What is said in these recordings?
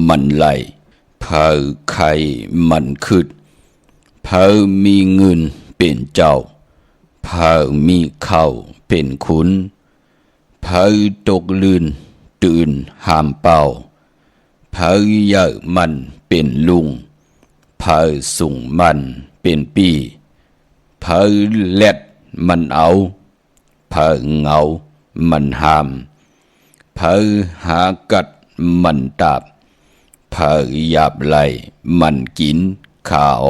มันไหลเผาไข่มันขึ้นเผามีเงินเป็นเจ้าเผามีข้าวเป็นขุนเผาตกลื่นตื่นห้ามเป่าเผาเยอะมันเป็นลุงเผาสูงมันเป็นปีเผาแลดมันเอาเผาเงามันหามเผาหากัดมันตาบเผาหยาบไหลมันกินข้าว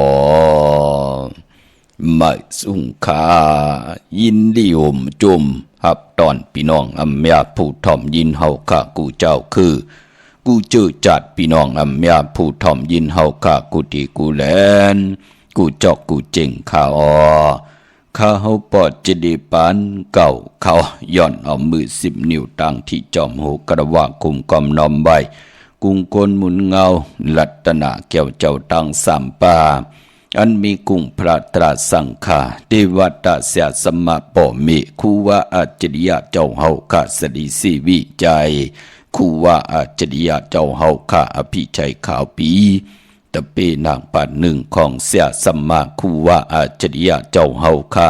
มาสุงคายินดีห่มจุมหับตอนพี่น้องอำยาผู้ถ่อมยินเฮาข้ากูเจ้าคือกูเจอจัดพี่น้องอำยาผู้ถ่อมยินเฮาข้ากูดีกูแลนกูจอกกูเจ๋งข้าข้าเฮาปอดจะดีปานเก่าเขาย่อนเอามือ10 นิ้วตั้งที่จอมหูกระว่ากุมกอมนอมใบกุงกลหมุนเงาลัตนาเกี่ยวเจ้าตั้ง3 ป่าอันมีกุงพระตราสังฆาเทวตาเสียสมะปอมิคูว่าอาจริยะเจ้าเฮาข้าสดีสีวิจัยคูว่าอาจริยะเจ้าเฮาข้าอภิชัยขาวปีตะเปนางปาดหนึ่งของเสียสมมาคูว่าอาจริยะเจ้าเฮาข้า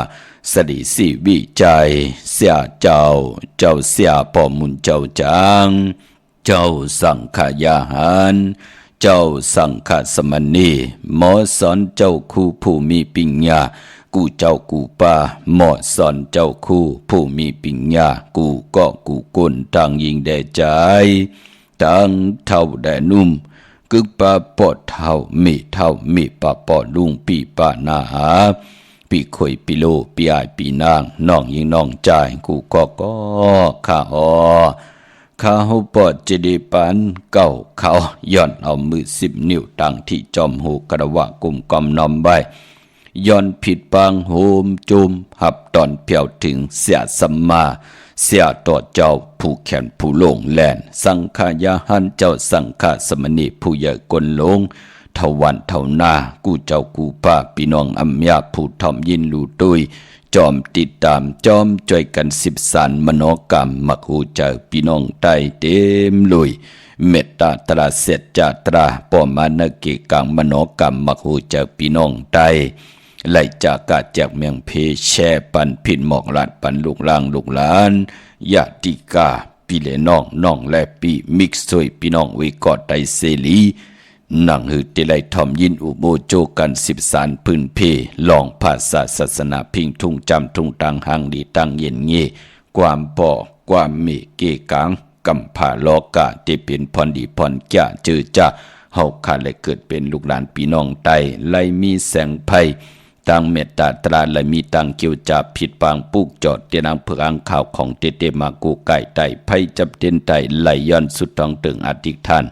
สดีสีวิจัยเสียเจ้าเสียปอมุนเจ้าจางเจ้าสังขยาหารเจ้าสังฆสมณีหมอสอนเจ้าคู่ผู้มีปัญญากูเจ้ากูป่าหมอสอนเจ้าคู่ผู้มีปัญญากูก็กูกุนทางยิงแด่ใจทางเท่าแด่นุ่มกึกปาปอดเท่ามีปาปอดลุงปีปานาหาปีข่อยปีโลปีอายปีนางน้องยิงน้องใจกูก็ข้าข้าหูปอดจะดีปานเก่าเขาย่อนเอามือ10 นิ้วตั้งที่จอมหูกระวะกุมกอมนอมใบย่อนผิดปางโหมจุมหับตอนเพียวถึงเสียสัมมาเสียต่อเจ้าผู้แขนผู้ลงแลนสังขายาหันเจ้าสังฆสมณีผู้ใหญ่กลลงเท่าวันเท่านากูเจ้ากูป้าพี่น้องอัมยาผู้ถ่อมยินลูตุยจอมติดตามจอมจ่วยกัน10 สารมโนกรรมมักหูเจอพี่น้องใต้เต็มลุยเมตตาตราเสจจาตราปอมานเกกังมโนกรรมมักหูเจอพี่น้องใต้ไล่จากกาจากเมืองเพแช่ปันผินหมอกลาดปันลูกล่างลูกหลานญาติกาพี่เลน้องและปีมิกซ์ซวยพี่น้องวิกอดไตเสลีนั่งหือเตไลทอมยินอุโบโจกัน10 สารพื้นเพลองภาษาศาสนาพิงทุ่งจำทุ่งตังหังดีตังเย็นเงความป่อความเมเกกังกัมผาโลกะที่เป็นพรดีพรแก่เจอจ้าเฮาขาดและเกิดเป็นลูกหลานพี่น้องไตไลมีแสงไพตังเมตตาตราและมีตังเกี่ยวจับผิดปางปุกจอดเตียนังเพื่ออังข่าวของเตมากูไก่ไตไพจับเต็นไตไหลย้อนสุดท้องตึงอธิษฐาน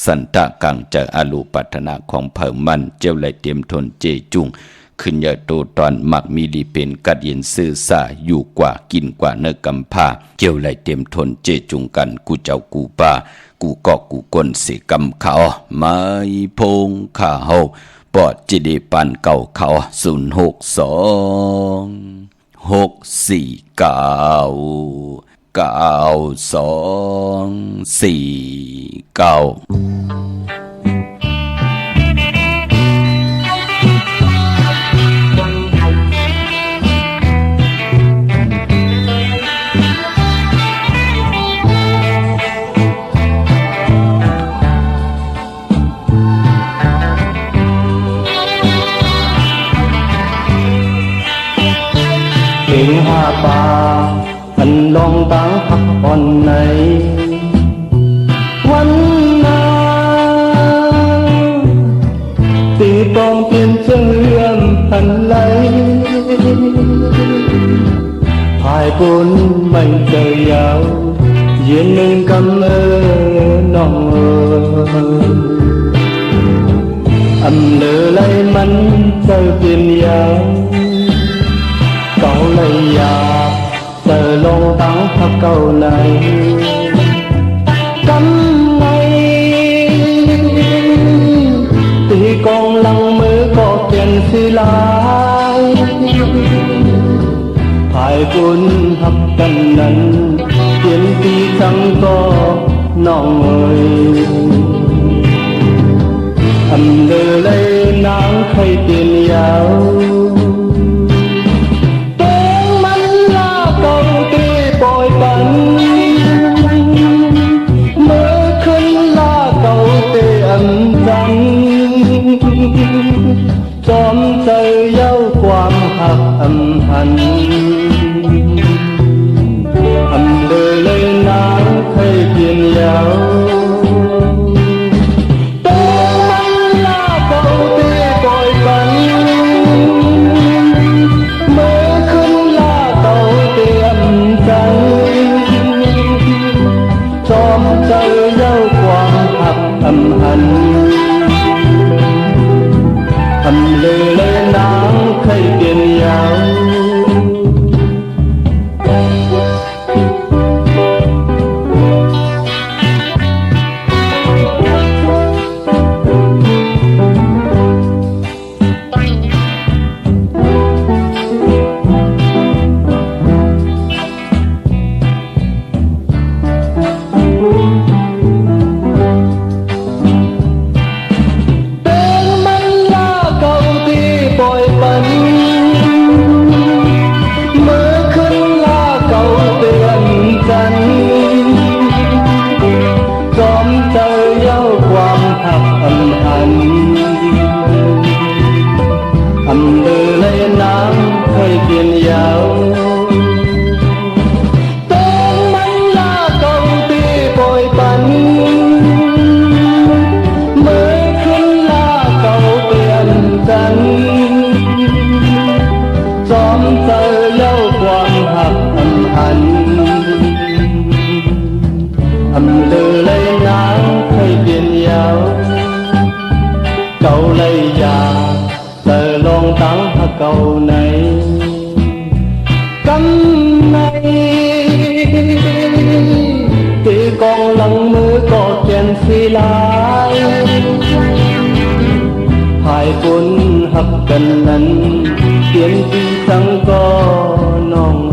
สันตะกังเจออาลูปัฒนาของเผ่ามันเจ้าไหลเตรียมทนเจจุงขึ้นเยอะโตตอนมักมีดีเป็นกัดเย็นซื่อสาอยู่กว่ากินกว่าเนื้อกำพาเจ้าไหลเตรียมทนเจจุงกันกูเจ้ากูป้ากูก็กูกนเสกำเขาไม่พงข้าเฮาปอดจิดีปันเก่าเขา06246499249เพลงหาป่าอันลองตั้งพักผ่อนในวันนาตีกองเปลี่ยนเชื่อมพันไหลภายบนไม่เจอยาวเย็นหนึ่งกำน้องอำเลอไหลมันเจอเปลี่ยนยาวcậu lấy ya giờ lông tắng thắp cầu này cắm ngay thì con lăng mới có tiền xì lại hai cuốn hấp cân nần tiền tí chẳng có nòng ơi ยเปลี่ยนยาวเต้งมันลาเก่าตีปล่อยปันเมื่อขึ้นลาเก่าเตอันจันจอมใจเย้าความหักอำพันอำเลยนางเคยเปลี่ยนยาวเต้งมันลาเก่าตีปล่อยปันเมื่อขึ้นลาเก่าเตอันจันจอมใจเย้าความหักอำพันอำเลยนางเคยเปลี่ยนยาวcậu lấy già tờ lon tắng hả cậu này cắm này thì con lăng mưa có chèn phi lại hai cuốn hấp cần năn tiếng đi chẳng có nong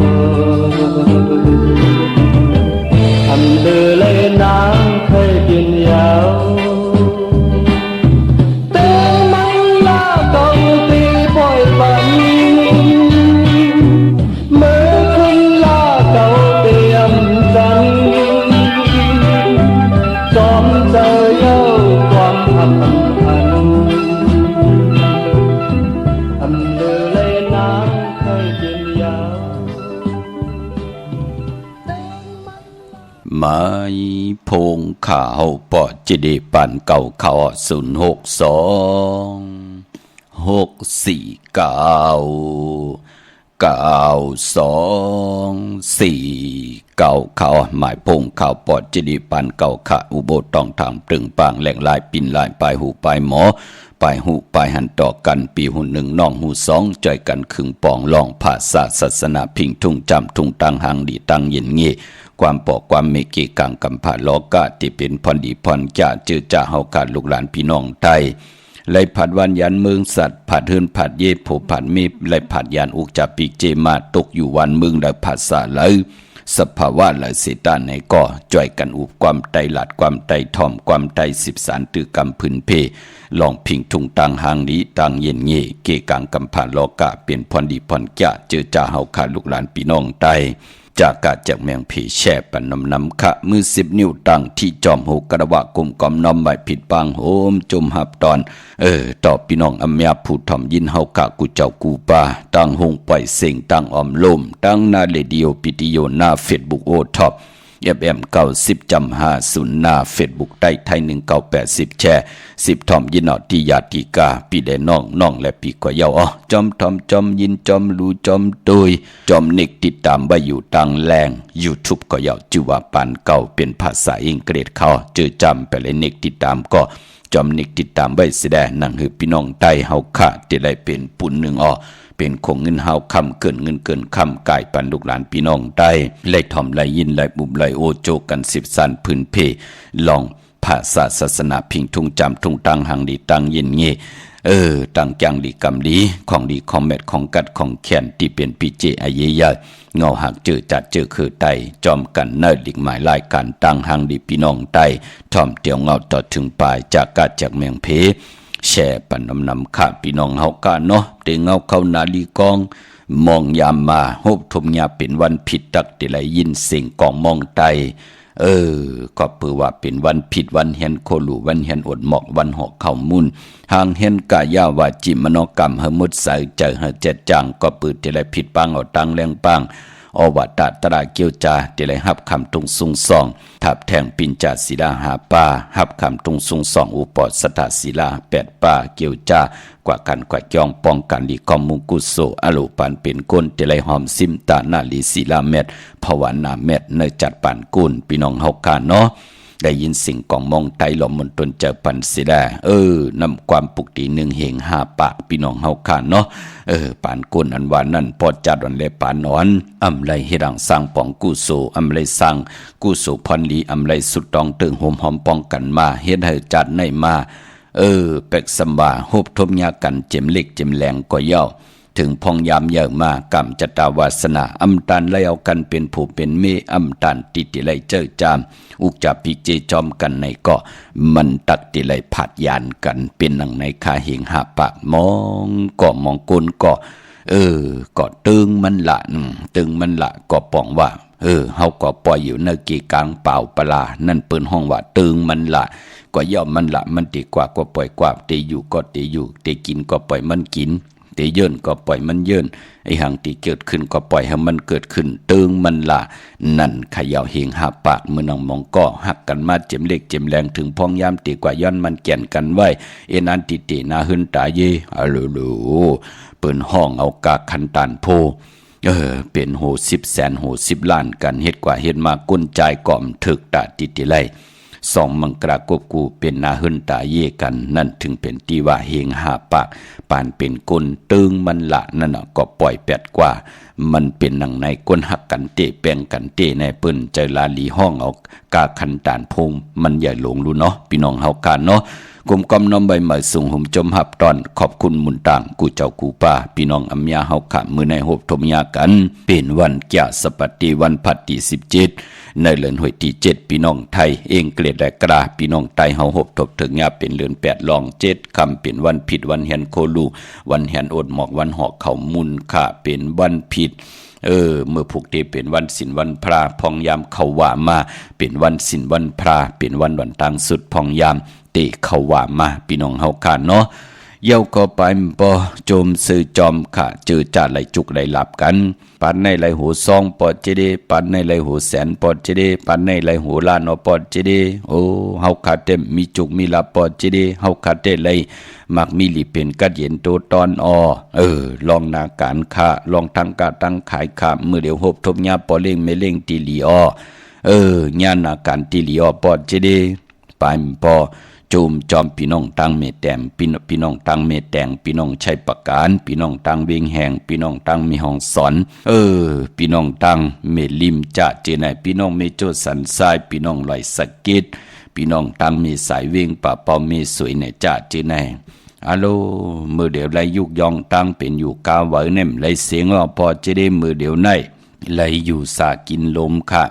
hầm đưa lên nắng khơi biển yaoไม้พงข่าวปอจิเดปันเก่าเขา06246499224เขาหมายพงข่าวปอจิเดปันเก่าขะอุโบตองถามตรึงปางแหล่งลายปินลายปลายหูปลายหมอปลายหูปลายหันต่อกันปีหูหนึ่งน้องหูสองใจกันขึงปองลองภาษาศาสนาพิงทุ่งจำทุ่งตังหังดีตังเย็นเงี้ความปอกความเมกีกังกำผาล้อกะที่เป็นพรดีพรจ่าเจือจ่าเฮาขาดลูกหลานพี่น้องไทยไล่ผัดวันยันเมืองสัตว์ผัดเฮือนผัดเย่โผผัดมีไล่ผัดยานอุกจับปีกเจมาตกอยู่วันเมืองได้ผัดสาเลยสภาวะและเสตานในก่อจ่อยกันอุบความไตหลัดความไตถ่อมความไตสิบสารตือกำพื้นเพลองพิงทุงตังหางนี้ตังเย็นเย่เกกังกำผาล้อกะเป็นพรดีพรจ่าเจือจ่าเฮาขาดลูกหลานพี่น้องไทยจากกาจากเมืองผีแช่ปันนำขะมือ10 นิ้วตั้งที่จอมหูกระวะกุมกอมน้อมใบผิดบางโหมจุมหับตอนต่อพี่น้องอัมยาผู้ถ่อมยินเฮากะกูเจ้ากูป่าตั้งหงปล่อยเสียงตั้งออมลมตั้งหน้าเรดิโอปิติโยหน้าเฟซบุ๊กโอท็อปFM 90.50หน้าเฟซบุ๊กใต้ไทย1980แชร์10ถ่อมยินอที่ยาติกาพี่ได้น้องและพี่ก็เยาจอมถ่อมจอมยินจอมรู้จอมตุยจอมนิกติดตามไว้อยู่ตังแรง YouTube ก็เยาชื่อว่าปานเก่าเป็นภาษาอังกฤษเขาเจอจำไปเลยนิกติดตามก็จอมนิกติดตามไว้แสดงนั่งคือพี่น้องใต้เฮาค่ะที่ได้เป็นปุ่นหนึ่งเป็นคงเงินเฮาคำเกินเงินเกินคำกายปันลูกหลานพี่น้องได้ไล่ถ่อมไล่ยินไล่บุบไล่โอโจกัน10 สันพื้นเพลองภาษาศาสนาพิงทุ่งจำทุ่งตังหังดีตังยินเงตังจังดีกำดีของดีของแมทของกัดของแขนที่เป็นปีเจอาเยยเงาหักเจอจัดเจอคือไตจอมกันเนิดหลีกหมายลายการตังหังดีพี่น้องไตถ่อมเตียวเงาต่อถึงปลายจากกัดจากเมืองเพ แช่ปันนำข้าพี่น้องเฮากะเนาะเตงเอาเข้านาลีกองมองยามมาฮบทมยาเป็นวันผิดตักติไหลยินเสียงกองมองไตก็เปือว่าเป็นวันผิดวันเห็นโคลูวันเห็นอดหมอกวันหอกเข่ามุนหางเห็นกายาวาจิมโนกรรมเฮมุดใสใจเฮเจ็ดจังก็ปือติไหลผิดปังเอาตังแรงปังอวตารตราเกียวจาติไหลหับคำตรงสุงสองทับแทงปินจาศิลาหาป้าหับคำตรงสุงสองอุปสถาศิลาแปดป้าเกียวจากว่ากันกว่าจองป้องกันลีกอมมุงกุโสอโลปันเป็นก้นติไหลหอมซิมตานาลีศิลาเม็ดภาวนาเม็ดเนจัดปานกุนพี่น้องเฮากาเนาะได้ยินสิ่งกองมองไตหลอมมนตนเจอปันสิได้นำความปุกตีหนึ่งเหงห้าปากพี่น้องเฮาคานเนาะปานกุนอันวานนั่นพอจัดวันเลปานนอนอำไรเฮรังสร้างปองกุโสอำไรสร้างกุโสพรลีอำไรสุดตองตึงโหมหอมป้องกันมาเฮ็ดให้จัดในมาเป็กสมบาฮบทมยากันเจ็มเล็กเจ็มแรงก็เย่าถึงพองยามเยอะมากรรมจตาวาสนาอำตันไล่เอากันเป็นผู้เป็นเมอำตันติติไลเจอจามอุกจับปีเจจอมกันในเกาะมันตักติไลผัดยานกันเป็นหนังในคาเหงหาปากมองเกาะมองกุนเกาะก็ตึงมันละตึงมันละก็ป่องว่าเฮาก็ปล่อยอยู่ในกีกลางเป่าปลานั่นเปิ้นห้องว่าตึงมันละก็ย่อมมันละมันดีกว่าก็ปล่อยกว่าเตอยู่ก็เตอยู่เตกินก็ปล่อยมันกินเตเยินก็ปล่อยมันเยินไอ้หังที่เกิดขึ้นก็ปล่อยให้มันเกิดขึ้นตึงมันละนั่นขย่าเฮงหาปากมือนองมองก็หักกันมาเจ็มเล็กเจ็มแรงถึงพองยามตีกว่าย้อนมันแก่นกันไว้เอนันติตินาหึนตาเยอะโลเปิ้นห้องเอากาคันตานโพเป็นโห10 แสนโห10 ล้านกันเฮ็ดกว่าเฮ็ดมากุ้นใจก่อมถึกตาติติไลสองมังกรากบกูเป็นนาหึนตาเยกันนั่นถึงเป็นตีว่าเฮงหาปากปานเป็นกุนตึงมันละนั่นก็ปล่อยแปดกว่ามันเป็นหนังในก้นหักกันเตะแปงกันเตะในปืนใจลาลีห้องเอากาคันตานพงมันใหญ่หลงรู้เนาะพี่น้องเฮากันเนาะกลมกอมน้อมใบเหมยสูงหุ่มจมหับตอนขอบคุณมุนต่างกูเจ้ากูป้าพี่น้องอัมยาเฮาขะมือในหบทมยากันเป็นวันแก่สปฏิวันพัดที่17ในเลือนหวยที่7พี่น้องไทยเองเกลียดและกราพี่น้องไตเฮาหบทบถึงยาเป็นเลือน8ลอง7คำเป็นวันผิดวันแหนโคลูวันแหนอดหมอกวันหอกเขามุนค่ะเป็นวันผิดเมื่อผูกเตเป็นวันศีลวันพระพองยามเขาว่ามาเป็นวันศีลวันพระเป็นวันต่างสุดพองยามเตเขาว่ามาพี่น้องเฮาค่ะเนาะเย้าก็ไปบ่โจมซื้อจอมค่ะเจอจ่าไหลจุกไหลหลับกันปันในไหลหูซองปอดเจเดปันในไหลหูแสนปอดเจเดปันในไหลหูล้านปอดเจเดโอ้เฮาขาดเต็มมีจุกมีหลับปอดเจเดเฮาขาดเต็มไหลมักมีหลีเป็นกัดเย็นโตตอนลองนาการค่าลองทางกาตั้งขายค่ามือเดียวหบทบญาปอเล่งไม่เล่งตีลีญานาการตีลีปอดเจเดไปปอจูมจอมพี่น้องตั้งเมแตมพี่น้องตั้งเมแตงพี่น้องชัยประการพี่น้องตั้งเวียงแหงพี่น้องตั้งมีห้องสอนพี่น้องตั้งเมลิมจะเจไหนพี่น้องเมโจสันทรายพี่น้องไหลสะเก็ดพี่น้องตั้งมีสายเวียงป่าเปามีสวยในจะเจไหนฮัลโหลมือเดียวไหลยุกยองตั้งเป็นอยู่กาไหวเนมไหลเสียงพอจะได้มือเดียวในไหลอยู่สากินลมค่ะ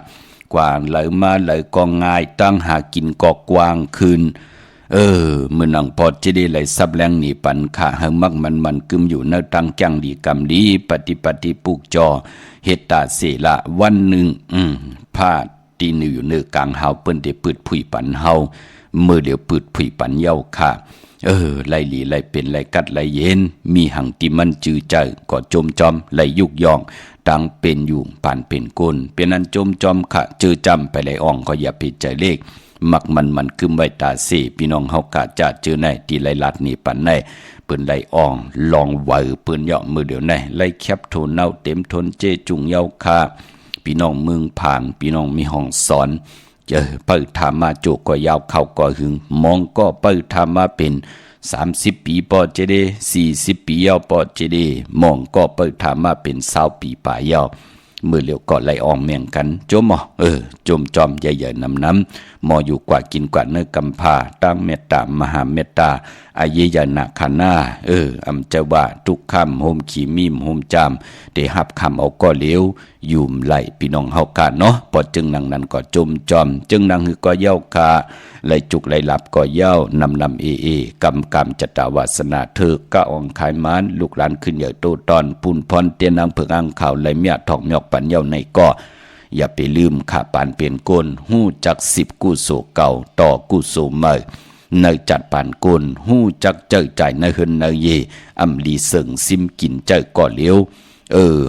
กวางไหลมาไหลกองง่ายตั้งหากินกอกกวางคืนมือนังพอจะได้ไหลซับแรงหนีปันขาหึงมักมันกึมอยู่เนื้อตังจังดีกรรมดีปฏิปุกจอเหตุตาเสละวันหนึ่งพาตีนอยู่เนื้อกลางเฮาเปิ้นได้ปืดผุยปันเฮามือเดียวปืดผุยปันเย้าค่ะไล่หลีไล่เป็นไล่กัดไล่เย็นมีหังติมันจือใจก็จมจอมไล่ยุกยองตังเป็นอยู่ผ่านเป็นก้นเป็นอันจมจอมค่ะจือจำไปไล่อ่องก็อย่าผิดใจเลขมักมันกึมไว้ตาเสพี่น้องเฮากะจะเจอในที่ไล่ลัดนี่ปันในปืนไล่อ่องลองไหวปืนเหาะมือเดียวในไล่แคบโทนเน่าเต็มทนเจจุงเย้าค่ะพี่น้องเมืองผ่างพี่น้องมีห้องสอนเปิดธรรมาโจกก็ยาวเข้าก็หึงมองก็เปิดธรรมาเป็น30 ปีปอเจเด40 ปียาวปอเจเดมองก็เปิดธรรมาเป็น20 ปีป่ายาว มือเหลียวก็ไหลอองเมียงกันจมจมจอมใหญ่ๆน้ำหมออยู่กว่ากินกว่าเนื้อกำพาตั้งเมตตามหาเมตตาอาเยยนาคานาอำเจ้าว่าทุกคำโฮมขี่มีมโฮมจามได้หับคำเอาก็เหลียวยุ่มไหลพี่น้องเฮากาเนาะพอจึงนังนั้นก็จมจอมจึงนังหือก็เย้าคาไหลจุกไหลหลับก็เย้านำกำจัตตาวาสนาเธอกะอองขายมานลูกหลานขึ้นใหญ่โตตอนปุนพรเตียนนางเพิงอังข่าวไหลเมียทองหยอกปันเย้าในก็อย่าไปลืมขาปานเปลี่ยนกลหู้จัก10กุโสเก่าต่อกุโสใหม่ในจัดปานกลหู้จักเจ้าใจในเฮินในเยอำลีเสิงซิมกินเจ้าก่อเลี้ยว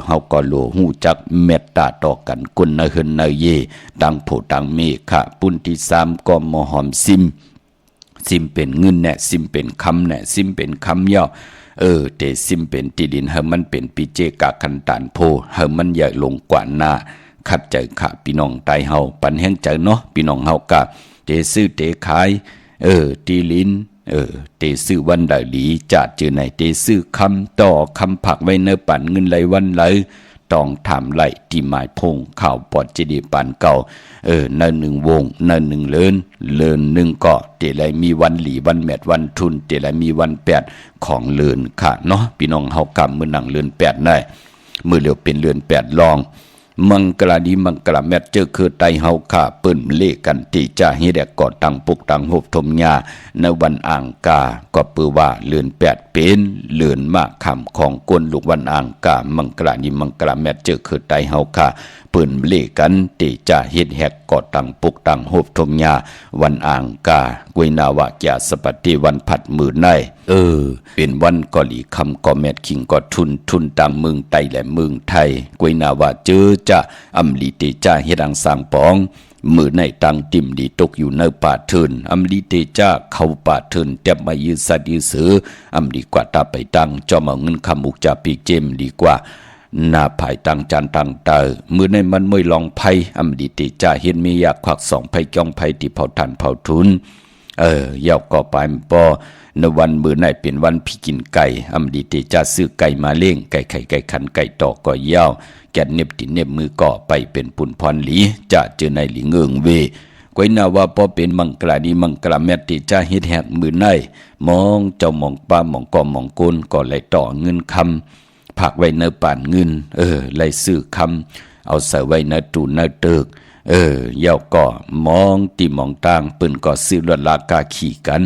เฮาก็โลหู้จักเมตตาต่อกันกลในเฮินในเยดังโพดังเมฆะปุณที่3ก็มหอมซิมเป็นเงินแน่ซิมเป็นคำแน่ซิมเป็นคำย่อเตซิมเป็นที่ดินเฮามันเป็นปิเจกะคันตานโพเฮามันใหญ่ลงกว่าหน้าขัดใจขะพี่น้องไตเฮาปันแห้งใจเนาะพี่น้องเฮากะเตซื้อเตขายตีลินเตซื้อวันใดหลีจะเจอไหนเตซื้อคำต่อคำผักไว้เนื้อปั่นเงินไหลวันไหลต้องถามไหลที่หมายพงข่าวปอดเจดีปั่นเก่าใน1วงใน1เลิน1ก็เตไหลมีวันหลีวันแมดวันทุนเตไหลมีวัน8ของเลินค่ะเนาะพี่น้องเฮากำมื้อนังเลิน8ได้มื้อเหลียวเป็นเลิน8ลองมังกลาดีมังกลาแมทเจอคือไตเฮาข่าเปิ้นเลกันติจะเฮ็ดแดกกอตังปุกตังหบทมญาในวันอ่างกาก็ปือว่าเลือน8เป็นเลือนมากคำของกวนลูกวันอ่างกามังกลาดีมังกลาแมทเจอคือไตเฮาข่าเปิ้นเลกันติจะเฮ็ดแฮกกอตังปุกตังหบทมญาวันอ่างกากวยนาวะยาสปฏิวันผัดมือในเป็นวันกอหลีคำกอแมทคิงก็ทุนต่างเมืองไต้และเมืองไทยกวยนาวะเจอจะอำลีเตจ้าเฮ็ดอังสางปองมือในตังติ่มดีตกอยู่ในป่าเทินอำลีเตจ้าเข้าป่าเทินเต็มมายืนสัตยืนเสืออำดีกว่าตาไปตังจอมเอาเงินคำอุกจาปีเจมดีกว่าหน้าภายตังจันตังเตอมือในมันมวยลองไพ่อำดีเตจ้าเห็นมีอยากควัก2ไพ่จ้องไพ่ที่เผาทันเผาทุนยาวก็ไปปอในวันมื้อไหนเป็นวันพี่กินไก่อำดีเตจะซื้อไก่มาเลี้ยงไก่ไข่ไก่ขันไก่ตอกก็ยาวแกนเน็บติเน็บมือก็ไปเป็นปุ่นพรหลีจะเจอในหลีเงืองเวก้อยนาว่าพอเป็นมังกลาดีมังกลาแมตติจะเฮ็ดแหกมื้อไหนมองเจ้ามองป้ามองกอมองกุนก็ไหลต่อเงินคำผักไว้ในป่านเงินไหลซื้อคำเอาใส่ไว้ในตู้ในตึกยาวก็มองตีมองต่างปืนก็ซื้อลวดลากาขี่กัน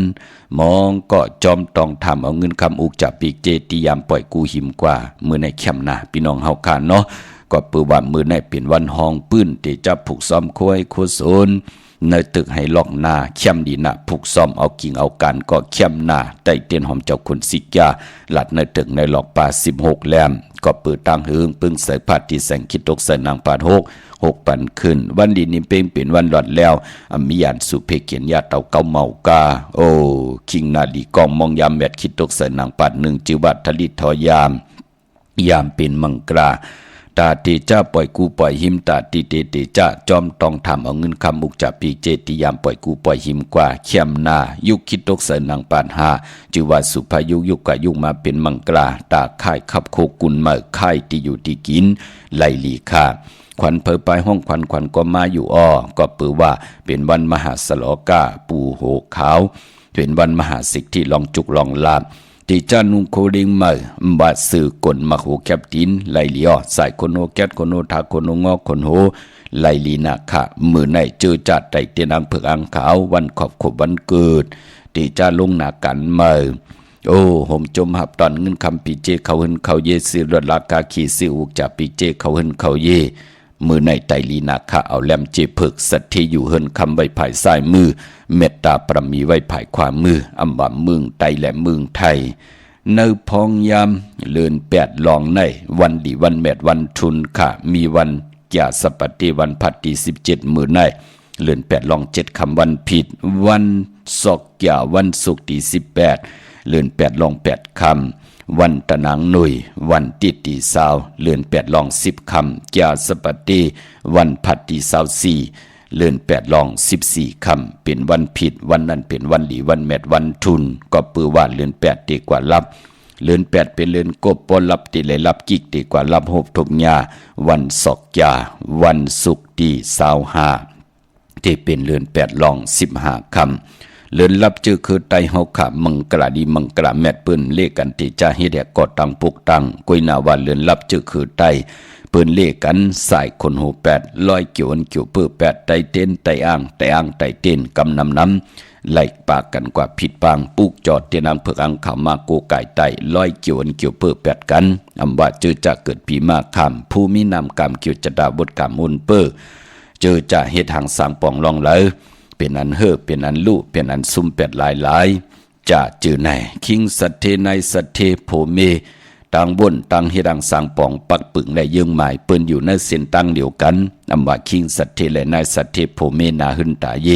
มองก็จอมต้องทำเอาเงินคำอุกจับปีกเจติยามปล่อยกูหิมกว่ามือในแคมนาพี่น้องเฮาคานเนาะก็ปือว่ามือในเป็นวันห้องปื้นที่จะผูกซ้อมคุยโคโซนในตึกให้ล็อกหน้าเข้มดีนะผูกซ้อมเอากิ่งเอาการก็เข้มหน้าใต้เตียนหอมเจ้าคนสิกาหลัดในตึกในหลอกป่า16แหลมก็เปิดตั้งหึงปึ้งใส่ผ้าที่แสงคิดตกใส่นางปาด6ปันขึ้นวันดีนี้เป็นวันหลอดแล้วมียานสุเพเกียนญาเต่าเกาเมากาคิงนาลีกองมองยามแมดคิดตกใส่นางปาด1จิวัดทลิทอยามเป็นมังกราตาเตจ้าปล่อยกูปล่อยหิมตาติเตจ้าจอมต้องทำเอาเงินคำมุกจับปีเจติยามปล่อยกูปล่อยหิมกว่าเข้มนายุคคิดตกใส่นางปาด5จิวัดสุภายุกะยุมาเป็นมังกราตาค่ายขับโคกุลมาค่ายที่อยู่ที่กินไลลีคาขวัญเพอไปห้องขวัญก็มาอยู่ก็ปือว่าเป็นวันมหาสโลกาปูโหขาวเป็นวันมหาสิกที่ลองจุกลองลาบที่จานุงโคลิงมาบาสื่อกลมาโหแคบตินไลลีใส่คนโนแกตคนโนทาคนโนงอคนโหไลลีนาคะมือในเจอจัดไตเตียนอังเผือกอังขาววันขอบขบวันเกิดที่จาลงหนากันมาผมจมหับตอนเงินคำปีเจเขาเห็นเขาเยซื้อรถลากาขี่ซื้ออุกจากปีเจเขาเห็นเขาเยมือในไตลีนาคะเอาแลมเจเพิกสัตที่อยู่เฮินคำไว้ภายซ้ายมือเมตตาประมีไว้ภายขวามืออำบำมึงไตและมึงไทยเนื้อพองยามเลื่อน8ลองในวันดีวันแมดวันทุนค่ะมีวันยาสปฏิวันพัดที่17มือในเลื่อน8ลอง7คำวันผิดวันศอกยาวันศุกร์ที่18เลื่อน8ลอง8คำวันตะนางหนุ่ยวันติตีสาวเลื่อน8ลอง10คำยาสปฏิวันพัดที่24เลื่อน8ลอง14คำเป็นวันผิดวันนั้นเป็นวันดีวันแมดวันทุนก็ปือว่าเลื่อน8ดีกว่ารับ เลือนแปดเป็นเลือนกบปอรับติเลยรับกิกดีกว่ารับหบทบยาวันศอกยาวันศุกร์ที่25ที่เป็นเลือนแปดลอง15ค่ำเลือนรับจื้อคือไตเฮาขะมังกระดีมังกระแมดปืนเลขกันที่จะเฮ็ดให้กอดตังปุกตังกุยนาว่าเลือนรับจื้อคือไตปืนเลขกันสายคนหู8ลอยเกี่ยวอันเกี่ยวเปื้อ8ไตเต้นไตอ่างไตเต้นกำน้ำไล่ปากกันกว่าผิดปางปุกจอดเตียนางเผือกอังขามาโกไก่ไตลอยเกี่ยวอันเกี่ยวเปื้อ8กันอำว่าจื้อจะเกิดปีมาคำผู้มีนามกรรมเกี่ยวจะดาบทกรรมอุนเปื้อเจอจะเฮ็ดหางสางปองลองเลยเป็นอันเฮอเป็นอันลู่เป็นอันซุ่ม8หลายจะจื้อในคิงสัตเทในสัตเทโพเมต่างบนต่างเฮ็ดหางสางปองปักปึงและยึงหมายเปิ้นอยู่ในเส้นตั้งเดียวกันอำว่าคิงสัตเทและนายสัตเทโพเมนาหึนตาเย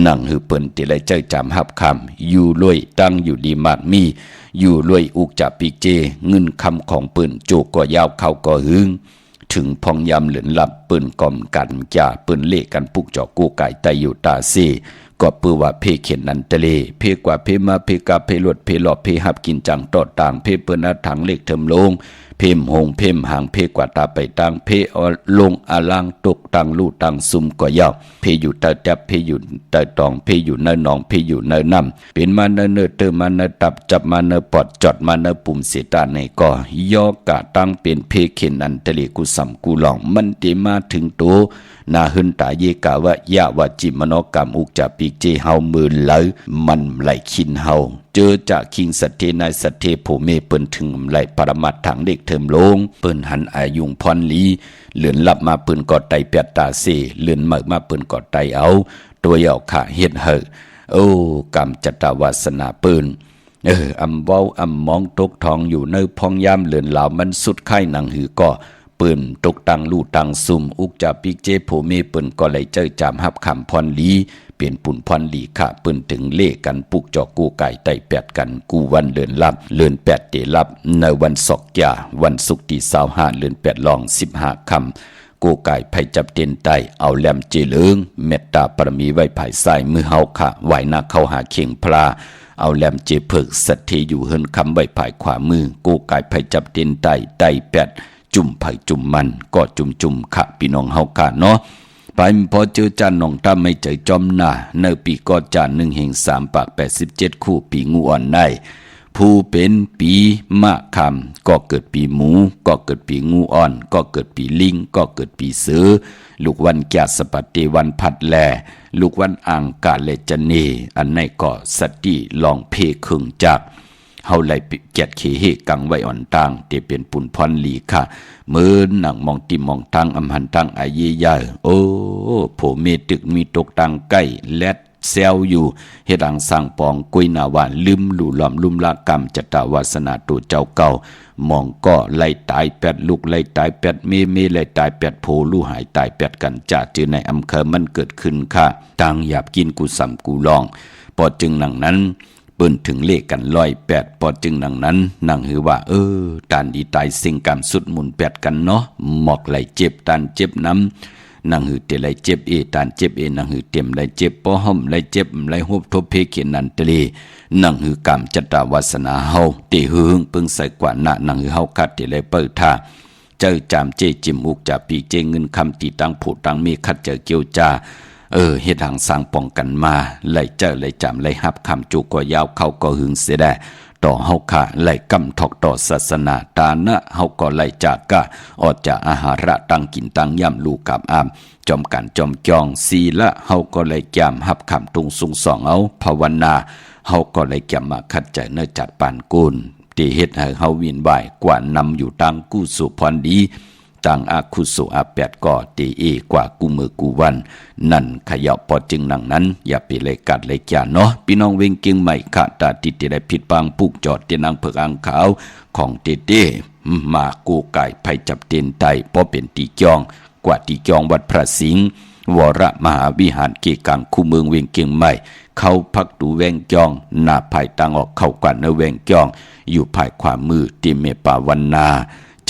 นั่งหือเปิ้นติไลใจจำหับคำอยู่รวยตั้งอยู่ดีมากมีอยู่รวยอุกจะปีเจเงินคำของเปิ้นโจกก็ยาวเข้าก็หึงถึงพองยำเหลือนลับเปิ้นกอมกันจ่าเปิ้นเละกันปุกจอกกูไก่ไตอยู่ตาเซก็ปือว่าเพเข็นนันตะเลเพกว่าเพมาเพกาเพลวดเพหลอบเพหับกินจังตอดต่างเพเปิ้นอาถังเล็กเทิมลงเพมหงเพมหางเพกว่าตาไปตังเพอลงอาลางตกตังลู่ตังซุมก็ยาวเพอยู่ตาจับเพอยู่ตาตองเพอยู่เนนองเพอยู่เนน้ำเป็นมาเนเนเตอมาเนตับจับมาเนปอดจอดมาเนปุ่มเสตาในก็ยอกะตั้งเป็นเพเข็นนันตะเลกุสัมกุลองมันติมาถึงโตนาหึนตาเยกะวะยะวะจิมโนกรรมอุกจะปีเจเฮามือเลยมันไหลคินเฮาเจอจากคิงสัตเทนายสัตเทโพเมเปิ้นถึงไหลปรมัตถังเด็กเทิมลงเปิ้นหันอายุงพรลีเหลือนลับมาเปิ้นกอดไตเปียตาเสเหลือนเหมกมาเปิ้นกอดไตเอาตัวเหยาขาเฮ็ดเหอะโอ้กรรมจตวาสนาเปิ้นอำเว้าอำมองตกทองอยู่ในพองยามเหลือนลาวมันสุดไข่หนังหือก็ปืนตกตังลู่ตังซุ่มอุกจะปิกเจโผเมเปิ้นก็เลยเจอจามหับคำพรลีเปลี่ยนปุ่นพรลีค่ะปืนถึงเล่กันปุกจอกกูไก่ไตแปดกันกูวันเลือนลับเลือนแปดเตลับในวันศอกยาวันศุกร์ที่25เลือน8ลอง15ค่ำกูไก่ไผจับเตียนไตเอาแหลมเจเลิงเมตตาปรมีไว้ภายซ้ายมือเฮาค่ะไหวหน้าเข้าหาเข่งพลาเอาแหลมเจเพิกสัตเทอยู่เฮินคำไว้ภายขวามือกูไก่ไผจับเตียนไตแปดจุ่มไผ่จุ่มมันก็จุ่มขะพี่น้องเฮากะเนาะไปพอเจอจันน้องตาไม่ใจจอมหน้าในปีก็จาน1แห่ง3ปาก87คู่ปีงูอ่อนได้ผู้เป็นปีมะคำก็เกิดปีหมูก็เกิดปีงูอ่อนก็เกิดปีลิงก็เกิดปีเสือลูกวันแก่สปัตติวันพัดแลลูกวันอังกาเลจเนอันไหนก็สติลองเพครึ่งจากเฮาไล่เกียดขี้เฮกังไว้อ่อนตางที่เป็นปุ่นพรลีค่ะมือหนังมองติมองทางอำหันทางอาเยยาโอ้โผเมตึกมีตกตังใกล้แลดแซวอยู่เฮ็ดอังสร้างปองกุยนาวานลืมหลู่หลอมลุ่มละกรรมจตวาสนาตัวเจ้าเก่ามองก็ไล่ตาย8ลูกไล่ตาย8เมไล่ตาย8โผลู่หายตาย8กันจะจือในอำเภอมันเกิดขึ้นค่ะต่างหยาบกินกูสำกูลองพอจึงหนังนั้นเปิ้นถึงเลขกัน108พอจึงดังนั้นนั่งหือว่าตานดีตายสิ่งกรรมสุดหมุน8กันเนาะหมอกไหลเจ็บตานเจ็บน้ำนั่งหือเตไหลเจ็บตานเจ็บนั่งหือเต็มไหลเจ็บปอห่มไหลเจ็บไหลฮบทบเพเขนันตะเลนั่งหือกรรมจตวาสนาเฮาเตหึงปึงใส่กว่าหน้านั่งหือเฮาคัดเตไหลเปิดท่าเจ้าจามเจจิมอุกจะปีเจเงินคำตีตังผูตังมีคัดเจอเกียวจาเฮ็ดหางสร้างป้องกันมาไล่เจ้าไล่จำไล่หับคำจูก็ยาวเข้าก็หึงเสียได้ต่อเฮาค่ะไล่กำทอกต่อศาสนาตานะเฮาก็ไล่จากกะออกจากอาหาระตั้งกินตั้งย่ำลูกกับอามจอมกันจอมจองศีละเฮาก็ไล่จำหับคำตุงสุงสองเอาภาวนาเฮาก็ไล่จำมาคัดใจเนื้อจัดปานกุลที่เฮ็ดให้เฮาวินไหวกว่านำอยู่ตั้งกู้สุพรดีต่างอาคุโสอาแปดก่อตีกว่ากูมือกูวันนั่นขยับพอจึงหนังนั้นอย่าไปเลยกัดเลยจานเนาะพี่น้องเวงเกียงใหม่ขาดตาติดได้ผิดบางปุกจอดเตียนางเผือกอังขาวของเต้มากูไก่ไผจับเตียนไตพอเป็นตีจองกว่าตีจองวัดพระสิงห์วรมหาวิหารเกกังคู่เมืองเวงเกียงใหม่เข้าพักดูแวงจองหน้าภายตังออกเข้ากว่าเนแวงจองอยู่ภายขวามือติเมปาวันนา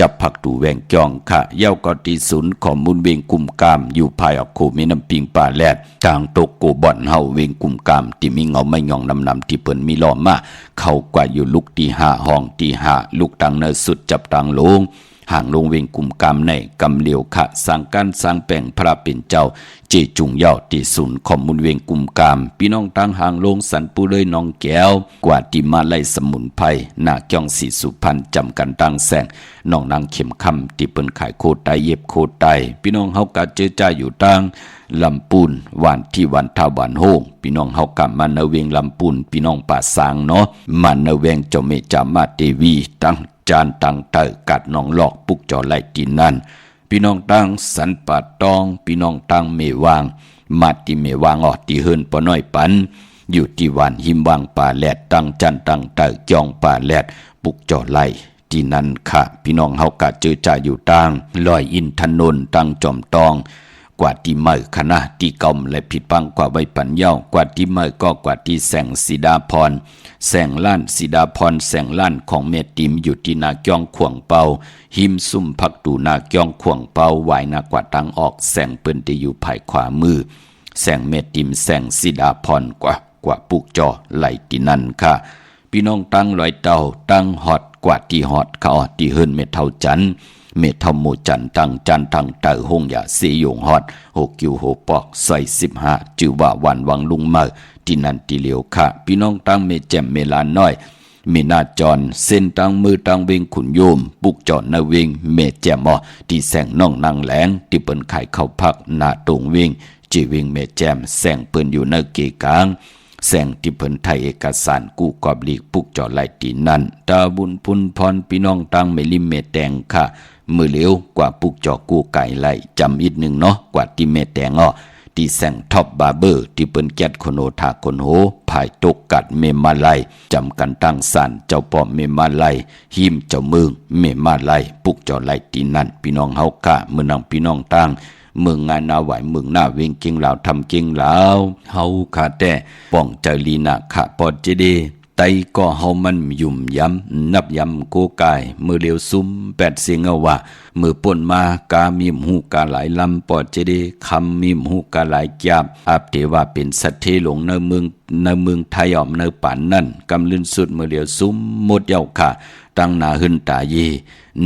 จ จับผักตูแวงจองค่ะเย้าก็ที่ศูนย์ข้อมูลเวงกุมกามอยู่ภายออกโคมีน้ำปิงป่าแลดทางตกโกบ่อนเฮาเวงกุมกามที่มีเงาไม่ยองนำที่เปิ้นมีล้อมมาเข้ากว่าอยู่ลุกที่5ห้องที่5ลูกตังเนสุดจับตังลงห่างลงเวงกุมกามในกำเหลียวขะสร้างการสร้างแปลงพระเป็นเจ้าเจจุงเย่าที่ศูนย์ข้อมูลเวงกุมกามพี่น้องตั้งห่างลงสันปูเลยน้องแก้วกว่าที่มาไล่สมุนไพรหน้าจ้องสีสุพรรณจำกันตั้งแสงน้องนางเข็มคำที่เปิ้นขายโคไตเย็บโคไตพี่น้องเฮากะเจอใจอยู่ตั้งลำปูนวันที่วันท่าวันโฮงพี่น้องเฮากะมาเนเวงลำปูนพี่น้องป่าสางเนาะมาเนเวงเจ้าเมจามาเทวีตั้งจานตั้งเตอกัดน้องหลอกปุกจอไล่ที่นั่นพี่น้องตั้งสันป่าตองพี่น้องตั้งเมวางมาที่เมวางออดที่เฮินปอน้อยปันอยู่ที่วันหิมวางป่าแลดตั้งจันตั้งเตอจองป่าแลดปุกจอไล่ที่นั่นค่ะพี่น้องเฮากะเจอจ่าอยู่ตั้งลอยอินทนนตั้งจอมตองกว่าที่เมื่อคณะที่กอมและผิดปังกว่าใบปัญญากว่าที่เมื่อก็กว่าที่แสงสีดาพรแสงล้านสีดาพรแสงล้านของเมติมอยู่ที่นาเกียงขวงเปาหิมซุ่มพักตูนาเกียงขวงเปาไหวนากว่าตังออกแสงเปิ้นที่อยู่ภายขวามือแสงเมติมแสงสีดาพรกว่าปุกจอไหลที่นั่นค่ะพี่น้องตั้งลอยเต่าตั้งฮอดกว่าที่ฮอดเขาที่เฮิรนเมเท่าจันเมทอมโมจันตั้งจันทังเตอหงยาเสยงฮอด6กิวโหปอกใส่15จือว่าวันวังลุงเมื่อที่นั่นที่เหลียวค่ะพี่น้องตั้งเมแจ่มเมลานน้อยเมนาจรเส้นตั้งมือตั้งเวงขุนโยมปุกจอนาเวงเมแจ่มที่แสงน้องนางแหลงที่เปิ้นขายข้าวผักนาตรงเวงจีเวงเมแจ่มแสงเปิ้นอยู่ในเกกลางแสงที่เพิ่นไทยเอกสารกู้กอบลีกปุกจอไล่ตีนั่นตาบุญพุนพรพี่น้องตั้งเมลิมเมแตงค่ะมือเหลียวกว่าปุกจอกู้ไก่ไล่จำอีกหนึ่งเนาะกว่าที่เมแตงที่แสงท็อปบาร์เบอร์ที่เปิ้นแก๊ดโคโนทาคนโหภายตกกัดเมมาไลจำกันตั้งสารเจ้าปอมเมมาไลหิมเจ้าเมืองเมมาไลปุกจอไล่ตีนั่นพี่น้องเฮากะมือนางพี่น้องตั้งเมืองงานนาไหวเมืองหน้าเวงเก่งลาวทำเก่งลาวเฮาขาแต่ป้องเจลีนาขะปอดเจเดไตก็เฮามันยุ่มย้ำนับย้ำโกกายมือเลียวซุ่ม8เสียงเอาว่ามือป่นมากามีมหูกาหลายลำปอดเจเดคำมีมหูกาหลายจาบอับเทว่าเป็นสัตเทหลงในเมืองไทยในป่านนั่นกำลื่นสุดมือเลียวซุ่มหมดเย้าค่ะตั้งนาหึนตาเย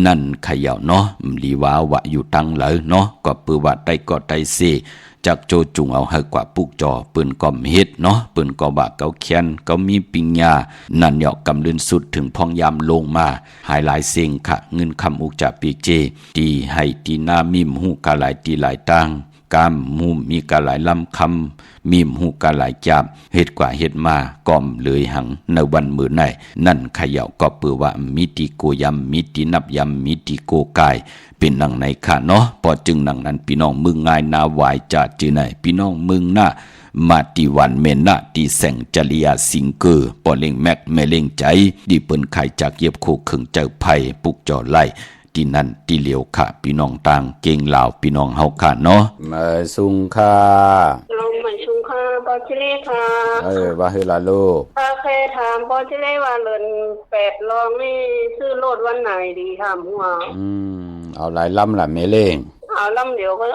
นั่นขย่าวเนาะลีวาวะอยู่ตั้งเหลอเนาะก็ปือว่าไตก็ไตเซจากโจจุงเอาให้กว่าปุกจอปืนก็เฮ็ดเนาะปืนก็บาเกาเขียนก็มีปิญญานั่นเหยาะกำลื่นสุดถึงพองยามลงมาหายหลายเสียงค่ะเงินคำอุกจากปีเจตีให้ตีนามิมหูกาหลายตีหลายตั้งกามมุมมีกาหลายลำคำมีมหูกาหลายจาบเฮ็ดกว่าเฮ็ดมาก่อมเลยหังในวันมือไหนนั่นขย่าก็ปือว่ามิติโกยำมิตินับยำมิติโกกายเป็นนังในค่ะเนาะพอจึงนังนั้นพี่น้องมึงง่ายนาไหวจัดจือไหนพี่น้องมึงหน้ามาติวันเมนะตีแสงจริยาสิงเกอร์ปอเล่งแม็กแม่เล่งใจดีเปิ้นไข่จากเย็บโคขึงเจ้าไผ่ปุกจอไล่ที่นั่นที่เหลียวค่ะพี่น้องต่างเก่งลาวพี่น้องเฮาค่ะเนาะมาสุงค่ะลงมาชุงค่ะบอจิเล่ค่ะว่าเฮลาโลเคยถามบอจิเล่ว่าเลิน8รองนี่ซื้อรถวันไหนดีถามหัวเอาหลายลำล่ะเมเล่งเอาลำเดียวก็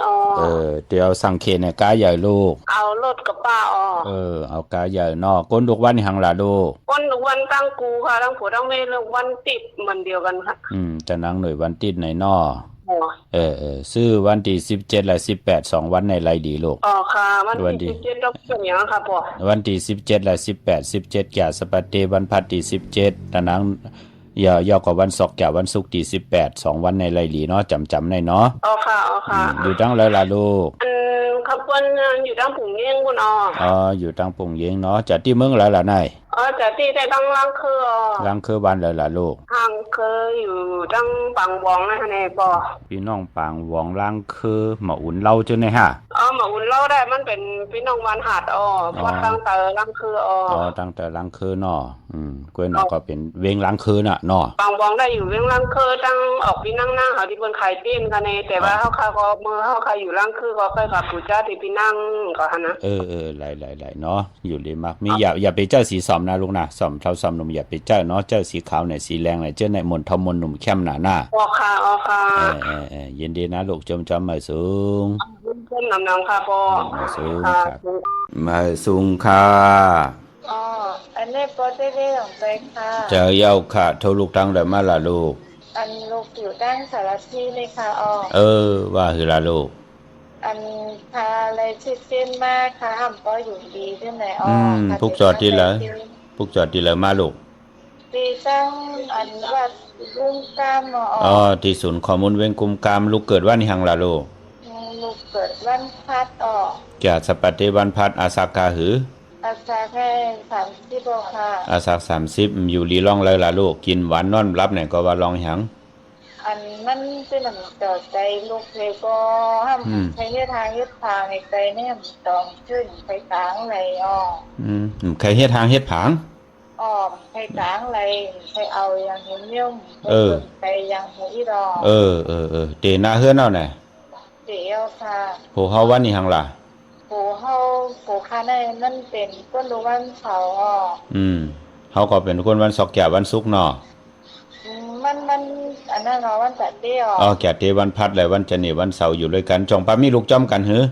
เดี๋ยวสั่งเขเนี่ยกาใหญ่ลูกเอารถกับป้าเอากาใหญ่นอก้นทุกวันหังล่ะลูกก้นทุกวันตั้งกูค่ะตั้งผัวตั้งแม่เรื่องวันติดมันเดียวกันค่ะจะนั่งหน่วยวันติดไหนนอซื้อวันที่17และ18 2วันในไรดีลูกค่ะวันที่17ดอกเป็นหยังค่ะพ่อวันที่17และ18 17แก่สปัตเตวันพัดที่17ตะนังย่อกับวันศุกร์แก่วันศุกร์ที่18 2วันในไรดีเนาะจำในเนาะค่ะอยู่ตั้งแล้วล่ะลูกครับวันอยู่ตั้งปุ่งเย้งคุณอยู่ตั้งปุ่งเย้งเนาะจะที่เมืองแล้วล่ะนายจะที่ได้ตั้งล้างคือบ้านเลยล่ะลูกล้างคืออยู่ตั้งปังวองนะแน่ปอพี่น้องปังวองล้างคือหมาอุ่นเล่าจังได๋ฮะหมาอุ่นเล่าได้มันเป็นพี่น้องวันหาดเพราะตั้งแต่ล้างคือตั้งแต่ล้างคือเนาะกล้วยเนาะก็เป็นเวงล้างคือน่ะเนาะปังวองได้อยู่เวงล้างคือตั้งออกพี่นั่งเขาที่เพิ่นขายตีนกันนี่แต่ว่าเฮาค่ะก็มือเฮาค่ะอยู่ล้างคือก็เคยกับผู้จ้าที่พี่นั่งก็หั่นนะหลายๆเนาะอยู่เลยมักมีอย่าไปเจ้าสีสอม นะลูกนะซ่อมเท่าซ่อมหนุ่มอย่าไปเจ้าเนาะเจ้าสีขาวไหนสีแรงไหนเจ้าไหนมนทอมมนหนุ่มเข้มหนาหน้าออกค่ะออกค่ะยินดีนะลูกจมมาสูงเพิ่มน้ำค่ะพ่อมาสูงค่ะมาสูงค่ะอ๋ออันนี้โปรตีนของใจค่ะเจอเย้าค่ะโทรลูกตังได้มาละลูกอันลูกอยู่ด้านสารที่เลยค่ะอ๋อว่าคือละลูกอันพาอะไรชิดเส้นมากค่ะห้ามก็อยู่ดีใช่ไหมอ๋อพวกจอดที่เลยพวกจอดที่เลยมาลูกตีตั้งอันวัดกุมกามที่ศูนย์ข้อมูลเวงกุมกามลูกเกิดวันหังละลูกลูกเกิดวันพัดจะสปัติวันพัดอาสากาหืออาสาแค่30ค่ะอาสา30อยู่ลีร่องเลยล่ะลูกกินหวานนอนรับเนี่ยก็ว่าลองหังอันมันเป็นมันต่อใจลูกเลยก็ห้ามใช้ทางยึดทางในใจเนี่ยต้องขึ้นไปกลางไหลใครเฮ็ดทางเฮ็ดผางไปกลางไหลไปเอาอย่างเหี้ยมไปอย่างหัวอีดอเตน่าเฮือนเอาไหนเตียวค่ะโหเฮาวันนี้หังล่ะโหเฮาโหคาในมันเป็นต้นวันเสาร์เฮาก็เป็นคนวันศุกร์แก่วันศุกร์เนาะมันอันนั้นวันจันทร์เดียวแก่เทวันพัดเลยวันจันทร์วันเสาร์อยู่ด้วยกันจองปามีลูกจ้อมกันหือ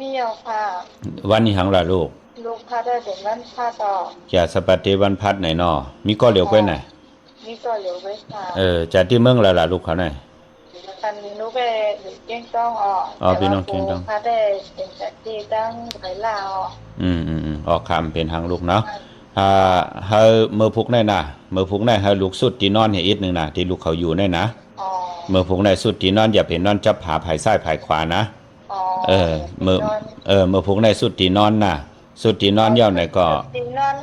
มีเอาค่ะวันนี้หังล่ะลูกพัดได้เป็นวันพัดแก่สปัติวันพัดไหนเนาะมีก็เหลียวไว้ไหนมีก็เหลียวไว้ค่ะจากที่เมืองล่ะลูกเขาไหนกันนูไปเก่งต้องพี่น้องเก่งต้องพัดได้เป็นจากที่ตั้งไหลาวออกคำเป็นทางลูกเนาะเฮาเมื่อพุกได้นะเมื่อพุกได้เฮาลูกสุดที่นอนให้อีกนึงนะที่ลูกเขาอยู่ได้นะเมื่อพุกได้สุดที่นอนอย่าเป็นนอนจับผาภายซ้ายภายขวานะเมื่อพุกได้สุดที่นอนนะสุดที่นอนยาวไหนก็ที่นอน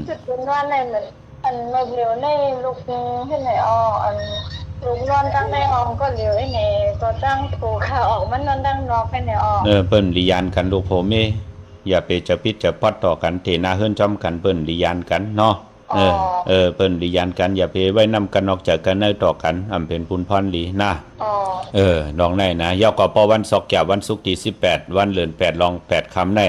สุดที่นอนในอันมาเหลียวในลูกให้ไหนอันลูกนอนตั้งในก็เหลียวให้ไหนก็ตั้งปูขาออกมันนอนตั้งนอกให้ไหนเปิ้นริยานกันลูกโผเมอย่าไปจะพิษจะพอดต่อกันเทนาเฮือนจอมกันเปิ้นริยานกันเนาะเปิ้นริยานกันอย่าไปไว้นำกันออกจากกันในต่อกันอำเป็นปุนพรลีนะน้องได้นะยาวก็ปอวันศอกแก่วันศุกร์ที่18วันเดือน8ลอง8ค่ำได้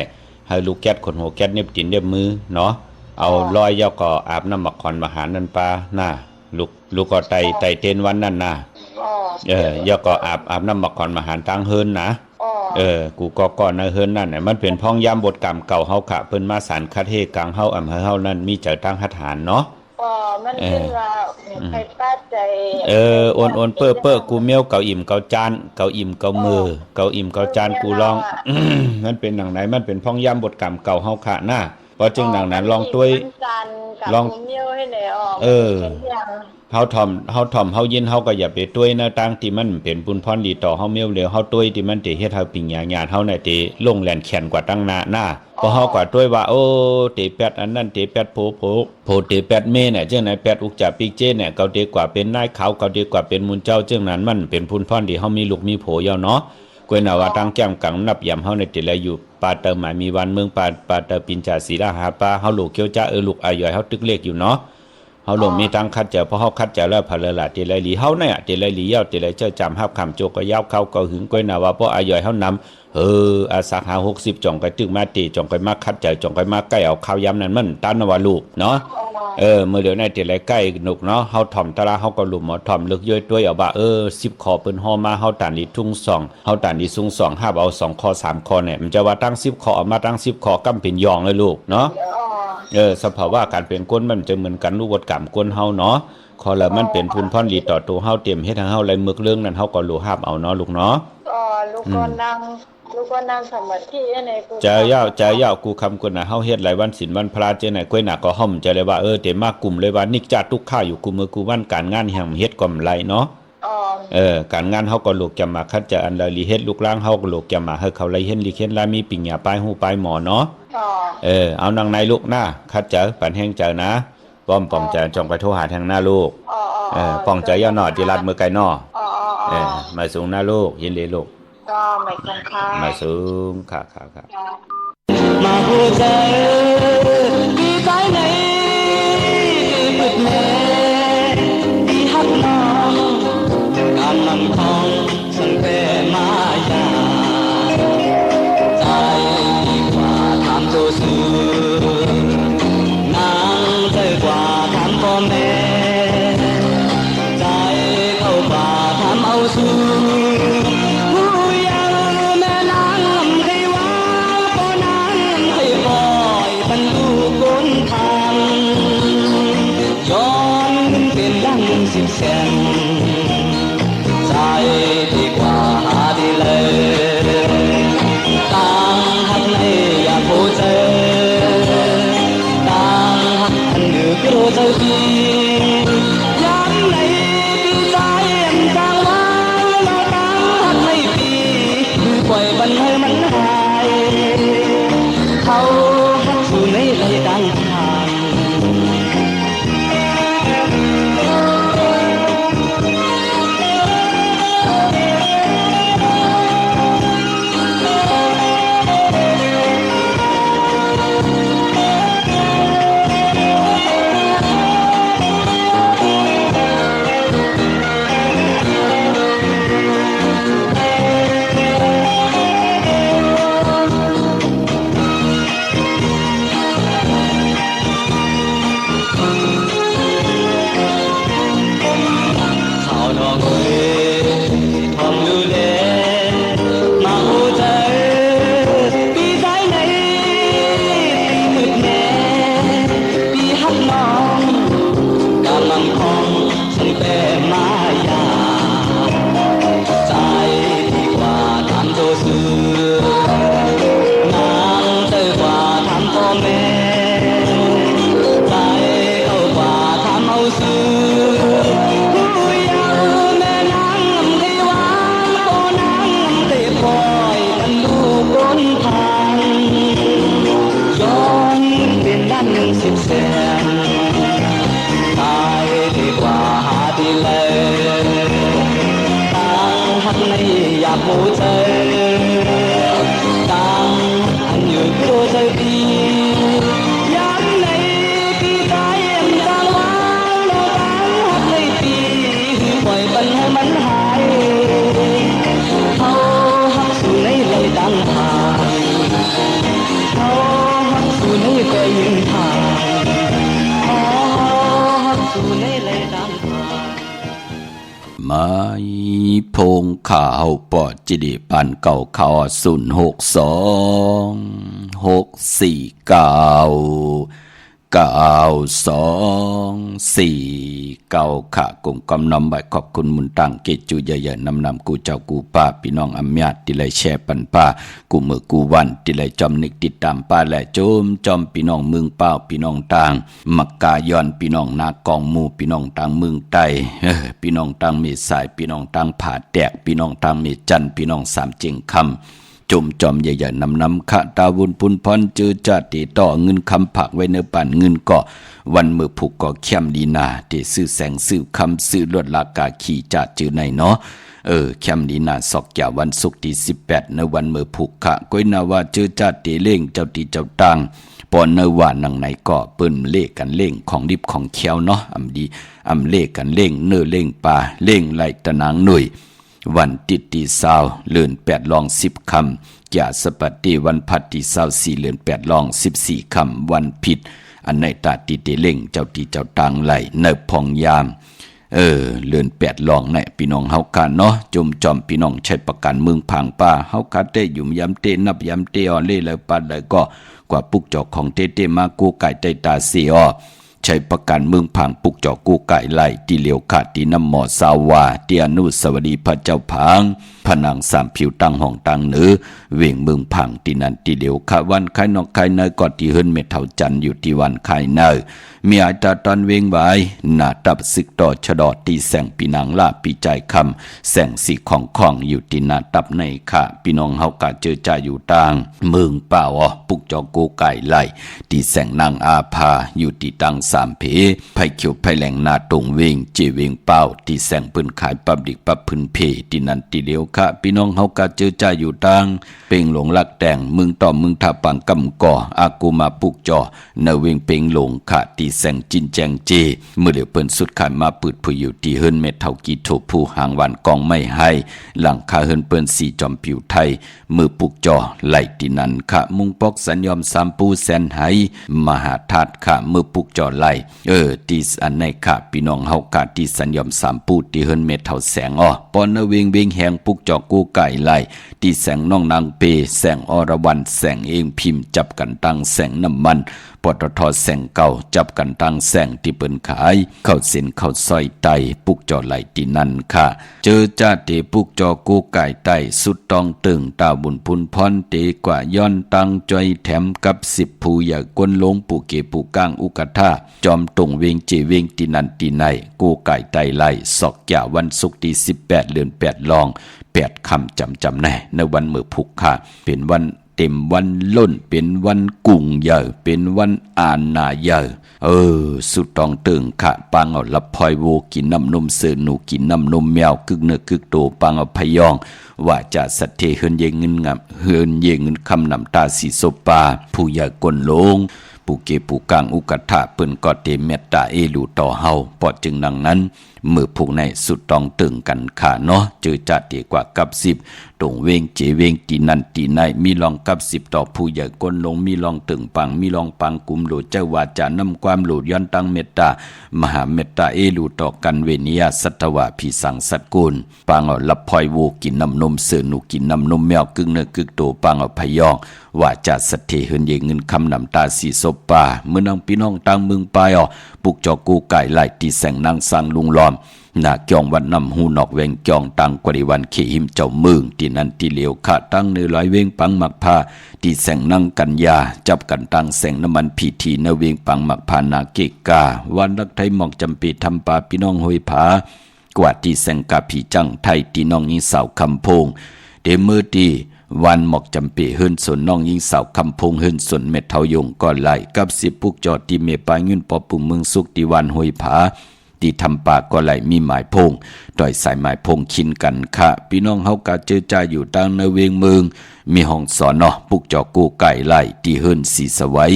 ให้ลูกแก๊สขนหัวแก๊สเน็บตินเน็บมือเนาะเอาลอยยาวก็อาบน้ำมักขอนมหานันปาน่ะลูกก็ไต่เต้นวันนั้นน่ะยาวก็อาบน้ำมักขอนมหาตั้งเฮินนะกูก็ก่อนนะเฮิรนนั่นน่ะมันเป็นพ้องยามบทกรรมเก่าเฮาค่ะเพิ่นมาสารคาเทกลางเฮาอำเภอเฮานั่นมีเจ้าตั้งหัตถานเนาะมันเป็นว่าใครป้าใจโอนเป้อกูเมียวเก่าอิ่มเก่าจานเก่าอิ่มเก่ามือเก่าอิ่มเก่าจานกูร้องมันเป็นหนังไหนมันเป็นพ้องยามบทกรรมเก่าเฮาค่ะนะเพราะจึงหนังนั้นลองต้วยลองเมียวให้ไหนเฮาถ่อมเฮายินเฮาก็อย่าไปต้วยนะตั้งที่มันเป็นบุญพรดีต่อเฮาเมียวเหลวเฮาต้วยที่มันสิเฮ็ดเฮาปิ่งญาเฮาน่ะติลงแล่นแข่นกว่าตั้งหน้าพอเฮาก็ต้วยว่าโอ้เตแปดอันนั้นเตแปดโผเตแปดเมเนี่ยจังไหนแปดอุกจาปิกเจเนี่ยเก่าดีกว่าเป็นนายขาวเก่าดีกว่าเป็นมุนเจ้าจังนั้นมันเป็นบุญพรที่เฮามีลูกมีโผยาวเนาะกวยน่ะว่าตั้งแก้มกังนับยำเฮาในติแลอยู่ปาเตอหมายมีวันเมืองปาเตอปินจาศีลาหาปาเฮาลูกเกียวจ้าลูกอายอยเฮาตึกเลขอยู่เนาะเฮาลงมีตังคัดเจอเพราะเฮาคัดเจอแล้วพะเลละติไลหลีเฮาเนี่ยติไลหลียาวติไลเจ้าจำฮับคำโจก็ยาวเข้าก็หึงก้อยน่ะว่าเพราะอายอยเฮานำอาสักหา60จ่องก็ตึกมาติจ่องก็มาคัดเจอจ่องก็มาใกล้เอาข้าวยำนั่นมันตานว่าลูกเนาะเมื่อเดี๋ยวนี้ติไลใกล้หนุกเนาะเฮาถ่อมตะลาเฮาก็ลุมหมอถ่อมลึกย้อยด้วยเอาว่า10คอเปิ้นฮอมาเฮาตันอีทุ่ง2เฮาตันอีซุง2ฮับเอา2คอ3คอเนี่ยมันจะว่าตั้ง10คอเอามาตั้ง10คอกำเป็นยองเลยลูกเนาะสภาวะการเป็นก้นมันจะเหมือนกันรูปกรรมก้นเฮาเนาะขอละมันเป็นพุนพรดีต่อตัวเฮาเตรียมเฮ็ดให้เฮาไหลมึกเรื่องนั้นเฮาก็รู้ฮับเอาเนาะลูกเนาะลูกก็นั่งสมาธิในกูใจยาวกูคำกวนน่ะเฮาเฮ็ดหลายวันศีลวันพระเจไหนก้อยน่ะก็ห่มใจเลยว่าเตมากลุ่มเลยว่านิกจัดทุกข้าอยู่กูมือกูวันการงานแห่งเฮ็ดก็ไหลเนาะการงานเฮาก็ลูกจะมาคัดจะอันละลีเฮ็ดลูกล้างเฮาก็ลูกจะมาให้เขาไหลเฮ็ดลีเฮ็ดลามีปิ่งหญ้าปลายหูปลายหมอเนาะเอานางในลูกหน้าคัดเจอปันแห้งเจอนะป้อมเจอจงไปโทรหาทางหน้าลูกป้องเจอย่อหนอจิรัดมือไกลนอมาสูงหน้าลูกยินดีลูกก็ไม่คงค่ะมาสูงค่ะมาหัวใจดีใจไหนบึกแม่ดีฮักน้องการนำทองสังเกตมายาใจกว่าทำตัวซื่อน้ แม่ใจเข้าป่าทำเอาสู้ผู้ยังแม่นางให้วางก็นางให้ปล่อยบรรลุก้นทางย้อนเป็นดัง10 แสนใจดีกว่าหาดีเลยต่างหักในอยากโหเจอต่างหักอันเหนือโกรธเจ้าทีย้ำในปีใจเอ็มจางว่าเราต่างหักในปีปล่อยบันให้มันหายเขาหักสู่ในไหลดังทาง mô chơi đang anh nhớ cô chơi đi dám này khi tay em đang vang lo bán hát lấy đi bởi bần hay mắn hai thâu hát dù nấy lời đang thang thâu hát dù nấy về những thang thâu hát dù nấy lời đang thang ไม้พงข่าวปอดจิดิปันเก่าข่าว062-649-92-4ค่ะกลุ่มกำนำใบขอบคุณมุนตังเกจูใหญ่ๆนำกูเจ้ากูป้าพี่น้องอำญาติที่เลยแชร์ปันป้ากูมือกูวันที่เลยจอมนึกติดตามป้าและโจมจอมพี่น้องเมืองเป้าพี่น้องต่างมักกายอนพี่น้องนากองมูพี่น้องต่างเมืองใต้พี่น้องต่างมีสายพี่น้องต่างผาแตกพี่น้องต่างมีจันพี่น้องสามเจงคำจมจอมใหญ่ๆนำขะตาวุนพุนพรจือจัดติต่อเงินคำผักไว้เนื้อปั่นเงินเกาะวันมือผูกเกาะเข้มดีนาที่ซื้อแสงซื้อคำซื้อลวดลากาขี่จัดจือในเนาะเข้มดีนาสอกอย่าวันศุกร์ที่18ในวันมือผูกขะก้อยนาว่าจือจัดติเล่งเจ้าตีเจ้าตังปอนเนว่านังไหนก็เปิ้นเลขกันเล่งของดิบของเขียวเนาะอำดีอำเลขกันเล่งเนื้อเล่งปลาเล่งไหลตะนางหน่วยวันติดตีสาวเลื่อน8ลอง10คำอย่าสปัตติวันพัดตีสาว4เลื่อน8ลอง14คำวันผิดอันในตาติเตเล่งเจ้าตีเจ้าตังไหลเนบพองยามเลื่อน8ลองในพี่น้องเฮากันเนาะจุ่มจอมพี่น้องใช้ประกันเมืองพังป้าเฮาคัดได้ยุ่มยำเตนับยำเตออเล่แล้วปัดเลยก็กว่าปุกจอกของเตมากูไก่ไตตาเสียใช้ประกันเมืองผังปุกจอกกูไก่ไล่ตีเหลียวขาดตีน้ำหมอสาวาเตียนุสวดีพระเจ้าพังผนังสามผิวตั้งห้องตั้งเหนือเวียงเมืองผังตีนันตีเหลียวขาวันไข่นอกไข่เนยกอดตีเฮิรนเม็ดเท่าจันอยู่ที่วันไข่เนยมีอาตาตอนเวียงไว้หน้าตับศึกต่อชะดอตีแสงปีนางลาปีใจคำแสงสีของอยู่ที่หน้าตับในขาพี่น้องเฮากะเจอใจอยู่ต่างเมืองเปล่าปุกจอกกูไก่ไล่ตีแสงนางอาภาอยู่ที่ตั้ง3เพไผเขียวไผแหลงนาตรงเวงเจเวงเป้าที่แสงปืนขายปับดิกปับพื้นเพที่นันติเลียว ค่ะพี่น้องเฮากะเจอใจอยู่ตังเป่งหลงลักแต่งมึงต่อมึงทาปังกำก่ออากูมาปุกจ่อเนเวงเป่งหลงค่ะตีแสงจินแจงเจเมื่อเดี๋ยวเปิ้นสุดขันมาปืดผู้อยู่ที่เฮิรนเม็ดเท่ากีโถผู้หางวันกองไม่ให้หลังคาเฮิรนเปิ้นสีจอมผิวไทยมือปุกจ่อไหลที่นั้นค่ะมุงปอกสัญยอมสามปูแสนไหมหาธาตุค่ะมือปุกจ่อไหลตีอันในค่ะพี่น้องเฮากะที่สัญยอมสามปูที่เฮิรนเม็ดเท่าแสงอ้อปอนเวงเวงแหงปุกจ่อกูไก่ไหลที่แสงน้องนางเปแสงอรวรรณแสงเองพิมพ์จับกันตั้งแสงน้ำมันปตทแสงเก่าจับกันตั้งแสงที่เปิ้นขายเข้าเส้นเข้าซอยไตปุกจ่อไหลที่นั่นค่ะเจอจ้าเตปุกจ่อกูไก่ไตสุดตองตึงตาบุญพุนพรเตกว่าย้อนตังจอยแถมกับ10ผู้อย่ากวนลงปูเกปูกางอุกทาจอมตรงเวงเจเวงที่นั่นที่ไหนกูไก่ไตไหลศอกยาวันศุกร์ที่18เดือน8ลอง8คำจำแน่ในวันมื้อพุกค่ะเป็นวันเต็มวันล้นเป็นวันกุ่งเยอะเป็นวันอ่านนาเยอะสุดตองตึงค่ะปังเอาลับพลอยโวกินน้ำนมเสือหนูกินน้ำนมแมวกึกเนื้อกึกโตปังเอาพยองว่าจะสัตเทเฮินเยเงินงามเฮินเยเงินคำนำตาสีโซปาผู้ใหญ่กลลงปูเกปูกางอุกทะเปิ้นก็เตเมตตาเอลูต่อเฮาปอดจึงดังนั้นมือผูกในสุดตองตึงกันค่ะเนาะเจอจัดดีกว่ากับ10ตรงเวงเจเวงตีนั่นตีในมีลองกับ10ต่อผู้ใหญ่ก้นลงมีลองตึงปังมีลองปังกุมโหลดเจ้าวาจานำความโหลดย้อนตั้งเมตตามหาเมตตาเอลูต่อกันเวเนียสัตวะพิสังสัตกุลปังเอาลับพลอยโวกินน้ำนมเสือหนูกินน้ำนมแมวกึ่งเนื้อกึกโตปังเอาพยองว่าจะสัตเทเฮินเยเงินคำนำตาสีศพป่าเมื่อนางพี่น้องตั้งมึงไปปุกจอกูไก่ไหลที่แสงนางสังลุงล้อมนาเกี่ยงวันนำหูนอกเวงเกี่ยงตังกวริวันเขหิมเจ้าเมืองที่นั่นที่เหลียวขาตั้งเนื้อลอยเวงปังหมักพาที่แสงนั่งกันยาจับกันตั้งแสงน้ำมันพีทีเนเวงปังหมักพานาเกกาวันรักไทยหมอกจำปีทำปาพี่น้องหอยผากว่าที่แสงกาผีจังไทยที่น้องยิงสาวคำพงเดมือดีวันหมอกจำปีเฮิรนสนน้องยิงสาวคำพงเฮิรนสนเม็ดเทายงก่อนไหลกับ10ปุกจอดที่เมปายุ่นปอปุ่มเมืองสุกที่วันหอยผาที่ทำปากก็ไหลมีหมายพงต่อยสายหมายพงชินกันค่ะพี่น้องเฮากะเจอใจอยู่ตั้งในเวียงเมืองมีห้องสอนปุกจอกูไก่ไหลที่เฮิรนสีสวัย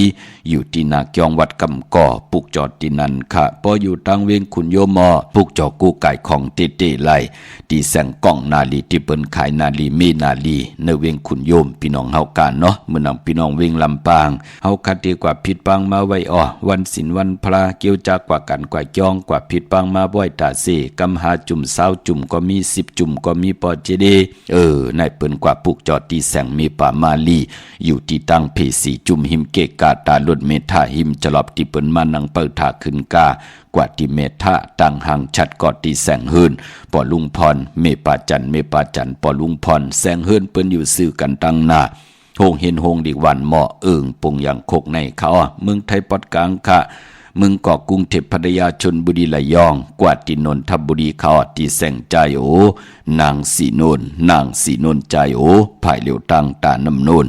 อยู่ที่นาเกียงวัดกำก่อปุกจอดที่นั่นค่ะพออยู่ตั้งเวียงขุนโยมปุกจอกูไก่ของเตเตไหลที่แสงกล้องนาลีที่เปิ้นขายนาลีมีนาลีในเวียงขุนโยมพี่น้องเฮากะเนาะมื้อนั้นพี่น้องเวียงลำปางเฮาคัดดีกว่าผิดปังมาไว้วันศีลวันพระเกี่ยวจากกว่ากันกว่าจองกว่าผิดปังมาบ่อยตาเสกำหาจุ่ม20จุ่มก็มี10จุ่มก็มีปอเจเดในเปิ้นกว่าปุกจอดที่แสงมีป่ามาลีอยู่ที่ตั้งเพสีจุ่มหิมเกกาตาลดเมธาหิมจลอบที่เปิ้นมานังเปิดถาขึ้นกากว่าที่เมธาตั้งหังชัดกอดที่แสงเฮิรนปอลุงพรเมปาจันปอลุงพรแสงเฮิรนเปิ้นอยู่ซื่อกันตั้งหน้าโฮงเห็นโฮงดีวันเหมาะปงอย่างโคกในเขาเมืองไทยปอดกลางค่ะเมืองเกาะกรุงเทพพัทยาชลบุรีระยองกว่าที่นนทบุรีเขาที่แสงใจนางสีนนใจภายเหลียวตั้งตาน้ำนน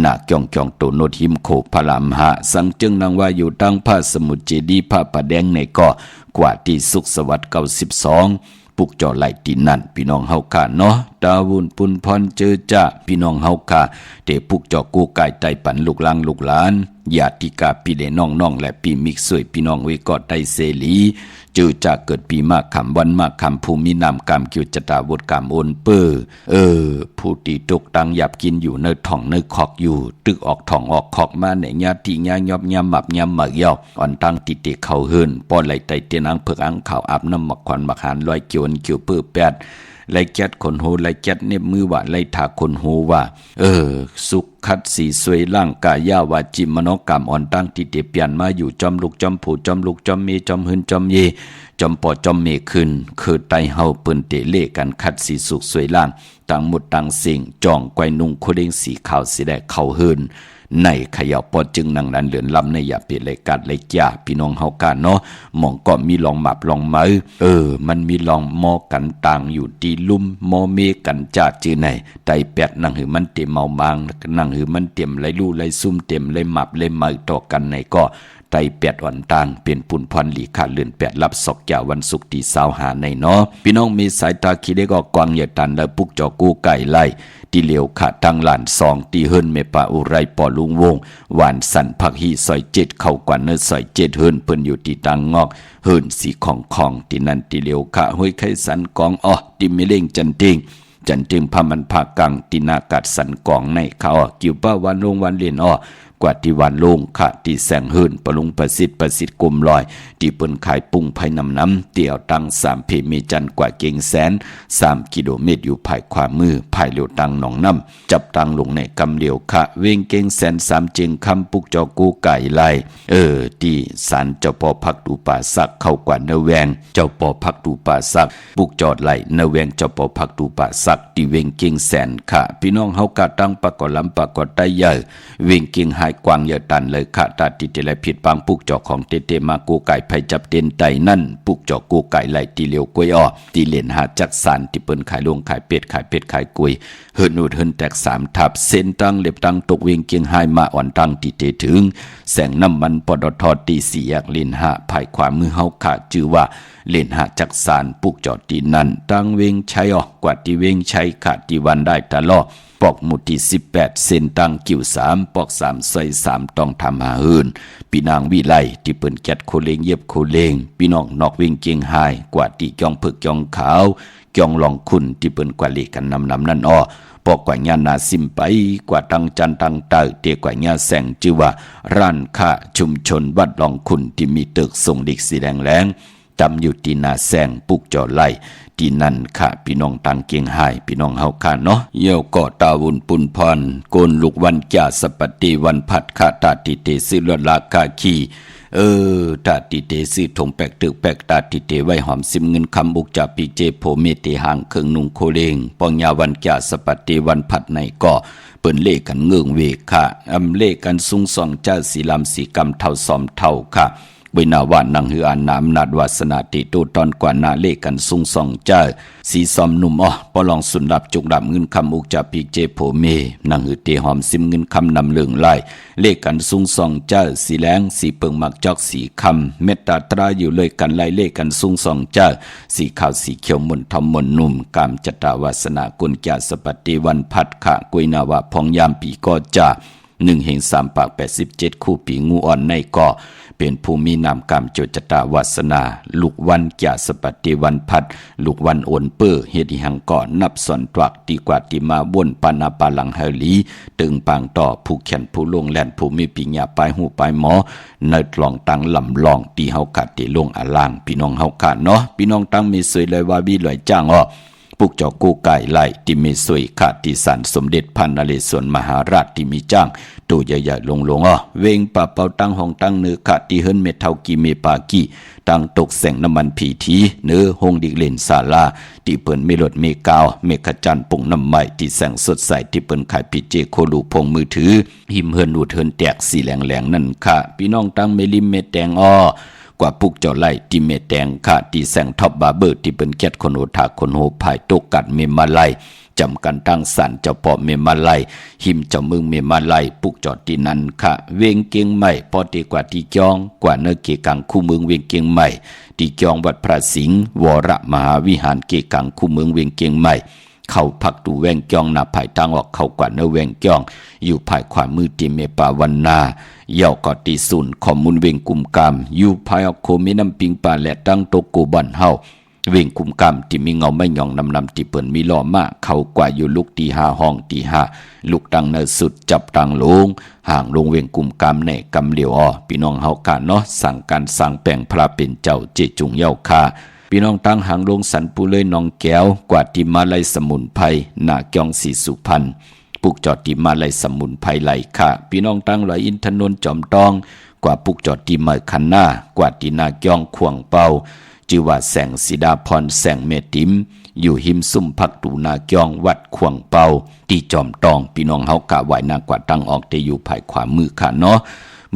นาเกี่ยงโตโนทิมโคพลามหะสังจึงนางว่าอยู่ตั้งพระสมุทรเจดีย์พระประแดงในเกาะกว่าที่สุขสวัสดิ์92ปุกจอไหลที่นั่นพี่น้องเฮาค่ะเนาะตาวุนปุนพรเจอจ้าพี่น้องเฮาค่ะเตปุกจอกูไก่ไตปันลูกหลานญาติกาพี่เดน้องและพี่มิกสวยพี่น้องเวกอดไตเสลีเจอจากเกิดปีมากคำวันมากคำภูมินามกรรมเกี่ยวจตาวดกรรมโอนเปผู้ตีตกตังหยับกินอยู่ในท้องในคอกอยู่ตึกออกท้องออกคอกมาในญาติญายอบยำหมับยำหมักยอกอ่อนตั้งติเตเขาเฮิรนปอไหลไตเตียนอังเผือกอังข่าวอาบน้ำหมักควันหมักหานลอยเกี่ยวเปื้อแปดไล่แก๊ดขนโหไล่แก๊ดเน็บมือว่าไล่ถาคนโหว่าสุขคัดสีสวยร่างกายาวาจิมโนกรรมอ่อนตั้งติเตเปลี่ยนมาอยู่จอมลูกจอมผู้จอมลูกจอมเมจอมหืนจอมเยจอมปอจอมเมขึ้นคือไตเฮาเปิ้นเตเล่กันคัดสีสุขสวยร่างต่างหมดต่างสิ่งจ่องไกวนุ่งโคเด้งสีขาวสีแดงเข้าหืนในขยาวปอจึงนังนั้นเหลือนลำในอย่าเปลี่ยนเลยกัดเลยจ่าพี่น้องเฮากันเนาะหมองก็มีลองหมับลองไม้มันมีลองมอกันต่างอยู่ตีลุ่มมอเมกันจ่าจื้อไหนไตแปดนั่งหือมันเต็มเมามางนั่งหือมันเต็มไรลู่ไรซุ่มเต็มไรหมับไรไม้ต่อกันในก็ ไตแปดอ่อนต่างเป็นปุ่นพรหลีขาเลือนแปดรับศอกยาวันศุกร์ที่25ในเนาะพี่น้องมีสายตาคิดได้ก็กวางเหยียดตันและปุกจอกู้ไก่ไล่ที่เหลียวขาตั้งหลาน2ตีเฮิรนเมปาอุไรปอลุงวงหวานสันผักฮีซอย7เข้ากว่าเนื้อซอย7เฮิรนเพิ่นอยู่ที่ตังงอกเฮิรนสีของที่นั่นที่เหลียวขาห้วยไข่สันกองอ้อที่มีเล่งจันติงพามันภาคกังตินากัดสันกองในเขากิวป้าวันลงวันเรียนอ้อกว่าที่วันลงค่ะที่แสงเฮิรนปะลุงประสิทธิ์กลมลอยที่เปิ้นขายปุ้งไผ่น้ำเตี่ยวตัง3เพมีจันกว่าเก่งแสน3กิโลเมตรอยู่ภายขวามือภายเหลียวตังหนองน้ำจับตังลงในกำเหลียวค่ะเวงเก่งแสน3เจงคำปุกจอกูไก่ไล่ที่ศาลเจ้าพ่อพักดูป่าสักเข้ากว่าเนแวงเจ้าพ่อพักดูป่าสักปุกจอดไล่เนแวงเจ้าพ่อพักดูป่าสักที่เวงเก่งแสนค่ะพี่น้องเฮากะตั้งปะกอลำปะกอไตใหญ่เวงเก่งหายกวางเยอะตันเลยค่ะตาติเตและผิดปังปุกจอกของเตมากูไก่ไผจับเต็นไตนั่นปุกจอกกูไก่ไหลตีเหลียวกวยอ้อตีเหรียญหาจักสานที่เปิ้นขายลงขายเป็ดขายกวยเฮิรนนูดเฮิรนแตก3ทับเส้นตั้งเล็บตั้งตกเวียงเกียงไฮมาอ่อนตั้งติเตถึงแสงน้ำมันปตทตี4แยกเลน5ภายขวามือเฮาค่ะชื่อว่าเลนหาจักสานปุกจอดตีนั่นตั้งเวียงชัยอ้อกว่าที่เวียงชัยค่ะที่วันได้ตลอดปอกหมุดที่18เส้นตั้งกิ่ว3ปอก3ซอย3ต้องทำหาหืนพี่นางวิไลที่เปิ้นแกดโคเลงเย็บโคเลงพี่น้องนอกเวียงเกียงไฮกว่าที่จ้องผึกจ้องขาวจ้องลองคุณที่เปิ้นกว่าเลกันนำนั่นอ้อปอกกว่าญานาซิมไปกว่าตังจันตังเตอเตกว่าญาแสงชื่อว่าร้านค้าชุมชนวัดลองคุณที่มีตึกส่งเด็กสีแดงจำอยู่ที่นาแสงปุกจอไล่ที่นั่นค่ะพี่น้องตังเกียงไฮพี่น้องเฮาค่ะเนาะเยี่ยวเกาะตาวุนปุนพรโกนลูกวันจ่าสปติวันพัดค่ะตาติเตสิลลากาคีตาติเตสิถงแปกตึกแปกตาติเตไว้หอมซิมเงินคำบุกจ่าปีเจโพเมติหางเครื่องนุ่งโคเลงปองยาวันจ่าสปติวันพัดในก่อเปิ้นเลกันเงืองเวค่ะเลกันซุงสองจ้าสีลำสีกำเท่าสอมเท่าค่ะเวนาวานังหืออานามนาดวาสนาติตูตอนกว่านาเลกันซุงสองเจ้าสีซอมนุ่มปอลองสุนดับจุกดับเงินคำอุกจับปีเจโผเมนังหือเตหอมซิมเงินคำนำเหลืองไล่เลกันซุงสองเจ้าสีแรงสีเปิงมักจอกสีคำเมตตาตราอยู่เลยกันไล่เลกันซุงสองเจ้าสีขาวสีเขียวมนทอมมนนุ่มกามจตาวาสนากุญจาสปติวันพัดขะกุยนาวะพองยามปีก็จ่า1/3 ปาก87คู่ปีงูอ่อนในก่อเป็นภูมินามกรรมโจจตาวาสนาลูกวันจ่าสปติวันพัดลูกวันโอนเปอร์เฮ็ดหังก่อนับสอนตวักดีกว่าที่มาบนปานาปาลังเฮลีตึงปางต่อผู้เขียนผู้ลงแล่นผู้มีปิญญาปลายหูปลายหมอเนิดลองตั้งลำลองตีเฮากัดตีลงอลางพี่น้องเฮากัดเนาะพี่น้องตั้งมีสวยเลยว่าบีลอยจ้างอ้อปุกจอกูไก่ไล่ที่มีสวยขาดที่สันสมเด็จพันนเรศวรมหาราชที่มีจ้างตัวใหญ่ๆลงเวงป่าเป่าตั้งห้องตั้งเนื้อขาดที่เฮิรนเมเท่ากีเมปากีตั้งตกแสงน้ำมันผีทีเนื้อห้องดิกเลนศาลาที่เปิ้นเมลดเมกาวเมฆจันทร์ปุ่งน้ำใหม่ที่แสงสดใสที่เปิ้นขายพิเจโคลูพงมือถือหิมเฮิรนอูดเฮิรนแตกสีแหลงนั่นค่ะพี่น้องตั้งเมลิมเมแตงกว่าปุกเจ้าไล่ที่เมแตงค่ะที่แสงท็อปบาร์เบอร์ที่เป็นแคทคนโอทาคนโหภายตกกัดเมมาไลจำกันตั้งสันเจ้าปอเมมาไลหิมเจ้ามึงเมมาไลปุกจอดที่นั้นค่ะเวงเกียงใหม่พอดีกว่าที่จองกว่าเนื้อเกกังคู่เมืองเวงเกียงใหม่ที่จองวัดพระสิงห์วรมหาวิหารเกกังคู่เมืองเวงเกียงใหม่เข้าพักดูแวงจ้องหน้าภายทางออกเข้ากว่าเนื้อแวงจ้องอยู่ภายขวามือที่เมปาวันนาเย่าก็ตีศูนย์ข้อมูลเวงกุมกามอยู่ภายออกโคมีน้ำปิงปลาและตั้งโตกูบันเฮาเวงกุมกามที่มีเงาไม่หย่องนำที่เปิ่นมีล้อมาเข้ากว่าอยู่ลูกตี5ห้องตี5ลูกตังเนสุดจับตังลงห่างลงเวงกุมกามในกำเหลียวพี่น้องเฮากะเนาะสั่งการสั่งแปลงพระเป็นเจ้าเจจุงเย่าคาพี่น้องตั้งหางลงสันปูเลยน้องแก้วกว่าที่มาไลสมุนไพรหน้าจองสีสุพรรณปุกจอดที่มาไลสมุนไพรไหลค่ะพี่น้องตั้งลอยอินทนนท์จอมตองกว่าปุกจอดที่มาคันหน้ากว่าที่หน้าจองขวงเปาชื่อว่าแสงสีดาพรแสงเมติมอยู่หิมซุ่มพักดูนาจองวัดขวงเปาที่จอมตองพี่น้องเฮากะไหวนากว่าตั้งออกแต่อยู่ภายขวามือค่ะเนาะ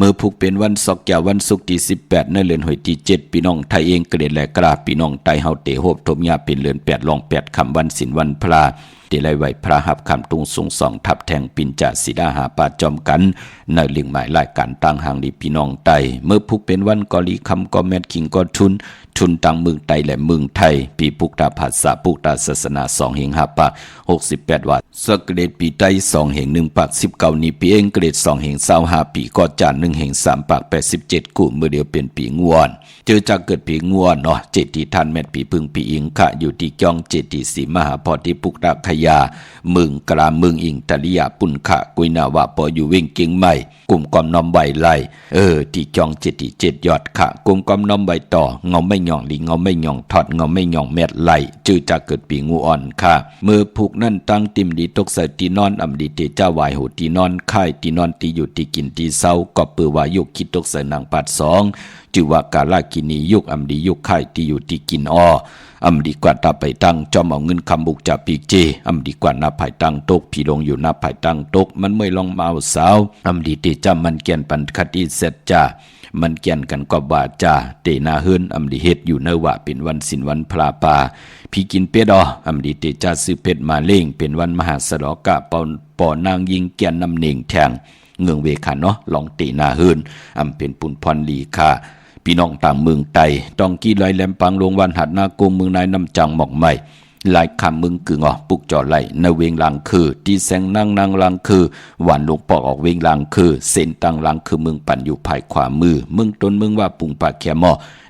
เมื่อผูกเป็นวันศอกแก่วันศุกร์ที่18ในเดือนหอยที่7พี่น้องไทยเองกระเด็นและกราบพี่น้องไตเฮาเตโฮบทบยาเป็นเดือน8ลอง8ค่ำวันศีลวันพระเตไลไหวพระหับคำตุงสูงสองทับแทงปินจ่าสีดาหาปาจอมกันในเลียงหมายรายการตั้งห่างดีพี่น้องไตเมื่อผูกเป็นวันกอลีคำก็แมดคิงก็ทุนต่างเมืองไทยและเมืองไทยปีปุกตาภาษาปุกตาศาสนา2แห่ง5ปาก68วัดสกเดตปีไต2แห่ง1ปาก19นี้ปีเองเกรด2แห่ง25ปีก็จาน1แห่ง3ปาก87กุ่มเมื่อเดียวเป็นปีงวนเจอจากเกิดปีงวนเนาะเจติท่านแม่ปีพึ่งปีอิงค่ะอยู่ที่จ้องเจติสีมหาพอที่ปุกตาขยาเมืองกลาเมืองอิงตะลิยาปุ่นขะกุยนาวะปออยู่เวงเก่งใหม่กลุ่มกอมน้อมใบไล่ที่จ้องเจติ7ยอดขะกลุ่มกอมน้อมใบต่อเงาไม่หย่องลิงเงาไม่หย่องทอดเงาไม่หย่องแมดไหลจื้อจะเกิดปีงูอ่อนค่ะเมื่อผูกนั่นตั้งติมดีตกใส่ตีนอนอำดีเตจ้าวายหูตีนอนค่ายตีนอนตีอยู่ตีกินตีเศร้าก็เปือวายุคิดตกใส่นางปัด2จื่อว่ากาลากินียุกอำดียุกค่ายตีอยู่ตีกินอำดีกว่าตาไปตั้งจอมเอาเงินคำบุกจากปีเจอำดีกว่านาภายตั้งตกพี่ลงอยู่นาภายตั้งตกมันไม่ลองมาสาวอำดีเตจ้ามันเกียนปันคดีเสร็จจ้ามันเกี่ยนกันก็บาจาเตนาเฮินอำดีเฮ็ดอยู่เนวะเป็นวันศีลวันพระป่าพี่กินเป็ดอำดีเตจาซื้อเป็ดมาเล่งเป็นวันมหาสลกะปอนางยิงเกี่ยนนำเน่งแทงเงืองเวขาเนาะลองเตนาเฮินอำเป็นปุนพรลีค่าพี่น้องต่างเมืองไตต้องกี้ลอยแหลมปังลงวันหัดนากุงเมืองนายน้ำจังหมอกใหม่หลายคำมึงกึ่งปุกจอไหลในเวงลังคือที่แสงนั่งลังคือหวานลงปอกออกเวงลังคือเส้นตั้งลังคือมึงปั่นอยู่ภายขวามือมึงตนมึงว่าปุงปากแขม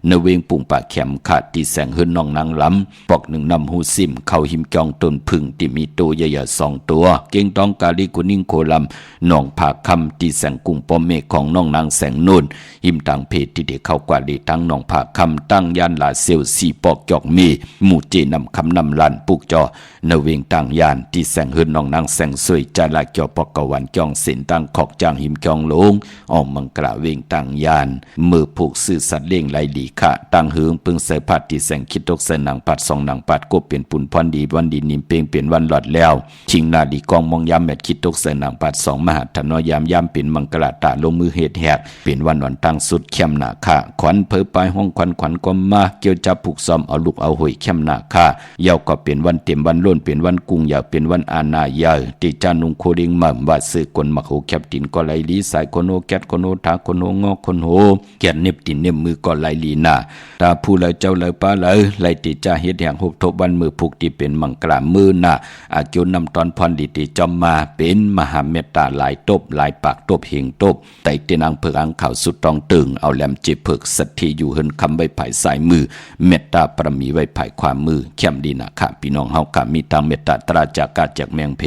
ในเวงปุงปากแขมขาดที่แสงเฮิรนน้องนางล้ำปอกหนึ่งนำหูซิมเข้าหิมจองต้นพึ่งที่มีตัวใหญ่ๆ2ตัวเก่งต้องกาลีกุนิ่งโคลำน้องผาคำที่แสงกุ้งปอมเมฆของน้องนางแสงนุ่นหิมต่างเพศที่เด็กเข้ากว่าดีทั้งน้องผาคำตั้งยานหลาเซลสีปอกจอกมีหมู่เจนำคำนำลันปุกจอในเวงตั้งยานที่แสงเฮิรนน้องนางแสงสวยใจละเกี่ยวปอกกวันจองเส้นตั้งขอกจางหิมจองลงออกมังกระเวงตั้งยานมือผูกสื่อสัตว์เลี้ยงไหลดีค่ะตั้งเฮืองปึงใส่ผัดที่แสงคิดตกใส่หนังปัด2หนังปัดก็เป็นปุ่นพรดีวันดีนิมเปงเป็นวันหลอดแล้วชิงนาดีกองมองยามแมดคิดตกใส่หนังปัด2มหาธนยามเป็นมังกรตาลงมือเหตุแหกเป็นวันตั้งสุดเข้มหนาค่ะขวัญเผยปลายห้องขวัญก็มาเกี่ยวจับผูกซ้อมเอาลูกเอาหอยเข้มหนาค่ะเยาก็เป็นวันเต็มวันล้นเป็นวันกุ้งยาวเป็นวันอาณาเยาติจานุงโคดิงมั่มว่าซื้อกลมักโหแคบตินก็ไหลลีสายคนโหแกดคนโหทาคนโหงอคนโหแกดเน็บตินเน็บมือก็ไหลลีหน้าตาผู้เลยเจ้าเลยป้าเลยไหลติจาเฮ็ดแห่งหบทบวันมือผูกที่เป็นมังกรมือหน้าอากิวนำตอนพรดิติจอมมาเป็นมหาเมตตาหลายตบหลายปากตบเฮงตบไต่เตนังเพิกอังข่าวสุดตองตึงเอาแหลมจิเพิกสัตทีอยู่เฮินคำใบไผ่สายมือเมตตาประมีไว้ไผ่ความมือเข้มดีนะค่ะพี่น้องเฮาค่ะมีทางเมตตาตราจากาจากแมงเพ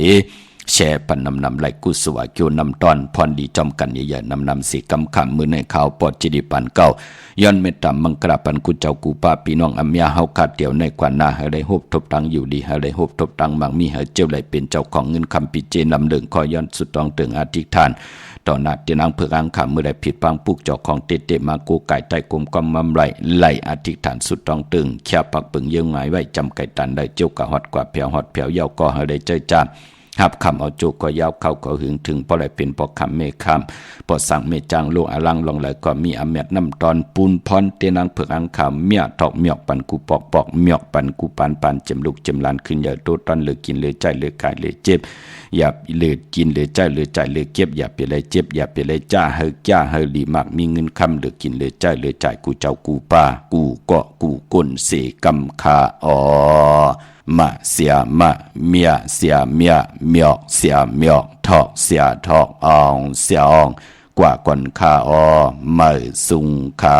แช่ปันนำไหลกุสวะเกียวนำตอนพรดีจอมกันใหญ่ๆนำสีกำคำมือในข่าวปอดจิดิปันเก้าย้อนเมตตามังกราปันกุเจ้ากูป้าพี่น้องอัมยาเฮาขาดเดี่ยวในกว่านาให้ได้ฮบทบตังอยู่ดีให้ได้ฮบทบตังมังมีให้เจ้าไหลเป็นเจ้าของเงินคำปิเจนำเดิงคอย้อนสุดตองเติงอธิษฐานต่อหน้าเตียนางเพื่ออังขามเมื่อใดผิดพังปุกเจ้าของเตมากูไก่ไตกลมกำมำไหลอธิษฐานสุดตองตึงแค่ปักปึงเยื่อหมายไว้จำไก่ตันได้เจ้ากะฮอดกว่าเพียวฮอดเพียวเย้าก็ให้ได้เจ้าจ้าหับคำเอาโจกก็ยาวเข้าก็หึงถึงพอไหลเป็นพอคำเมคำพอสั่งเมจางโลอลังลองไหลก็มีอเมดน้ำตอนปูนพรเตนังเผือกอังขามเมียถอกเมียกปันกูปอกเมียกปันกูปันเจ็มลูกเจ็มลานขึ้นอย่าโตตอนเหลือกินเหลือใจเหลือกายเหลือเจ็บอย่าเหลือกินเหลือใจเหลือใจเหลือเก็บอย่าเปเลยเจ็บอย่าเปเลยจ้าเฮจ้าเฮลีมากมีเงินคำเหลือกินเหลือใจเหลือใจกูเจ้ากูป้ากูเกาะกูก้นเสกำคามาเสียมาเมียเสียเมียเมียกเสียเมียกทอกเสียทอกอองเสียอองกว่าก่อนคาไม่สุงคา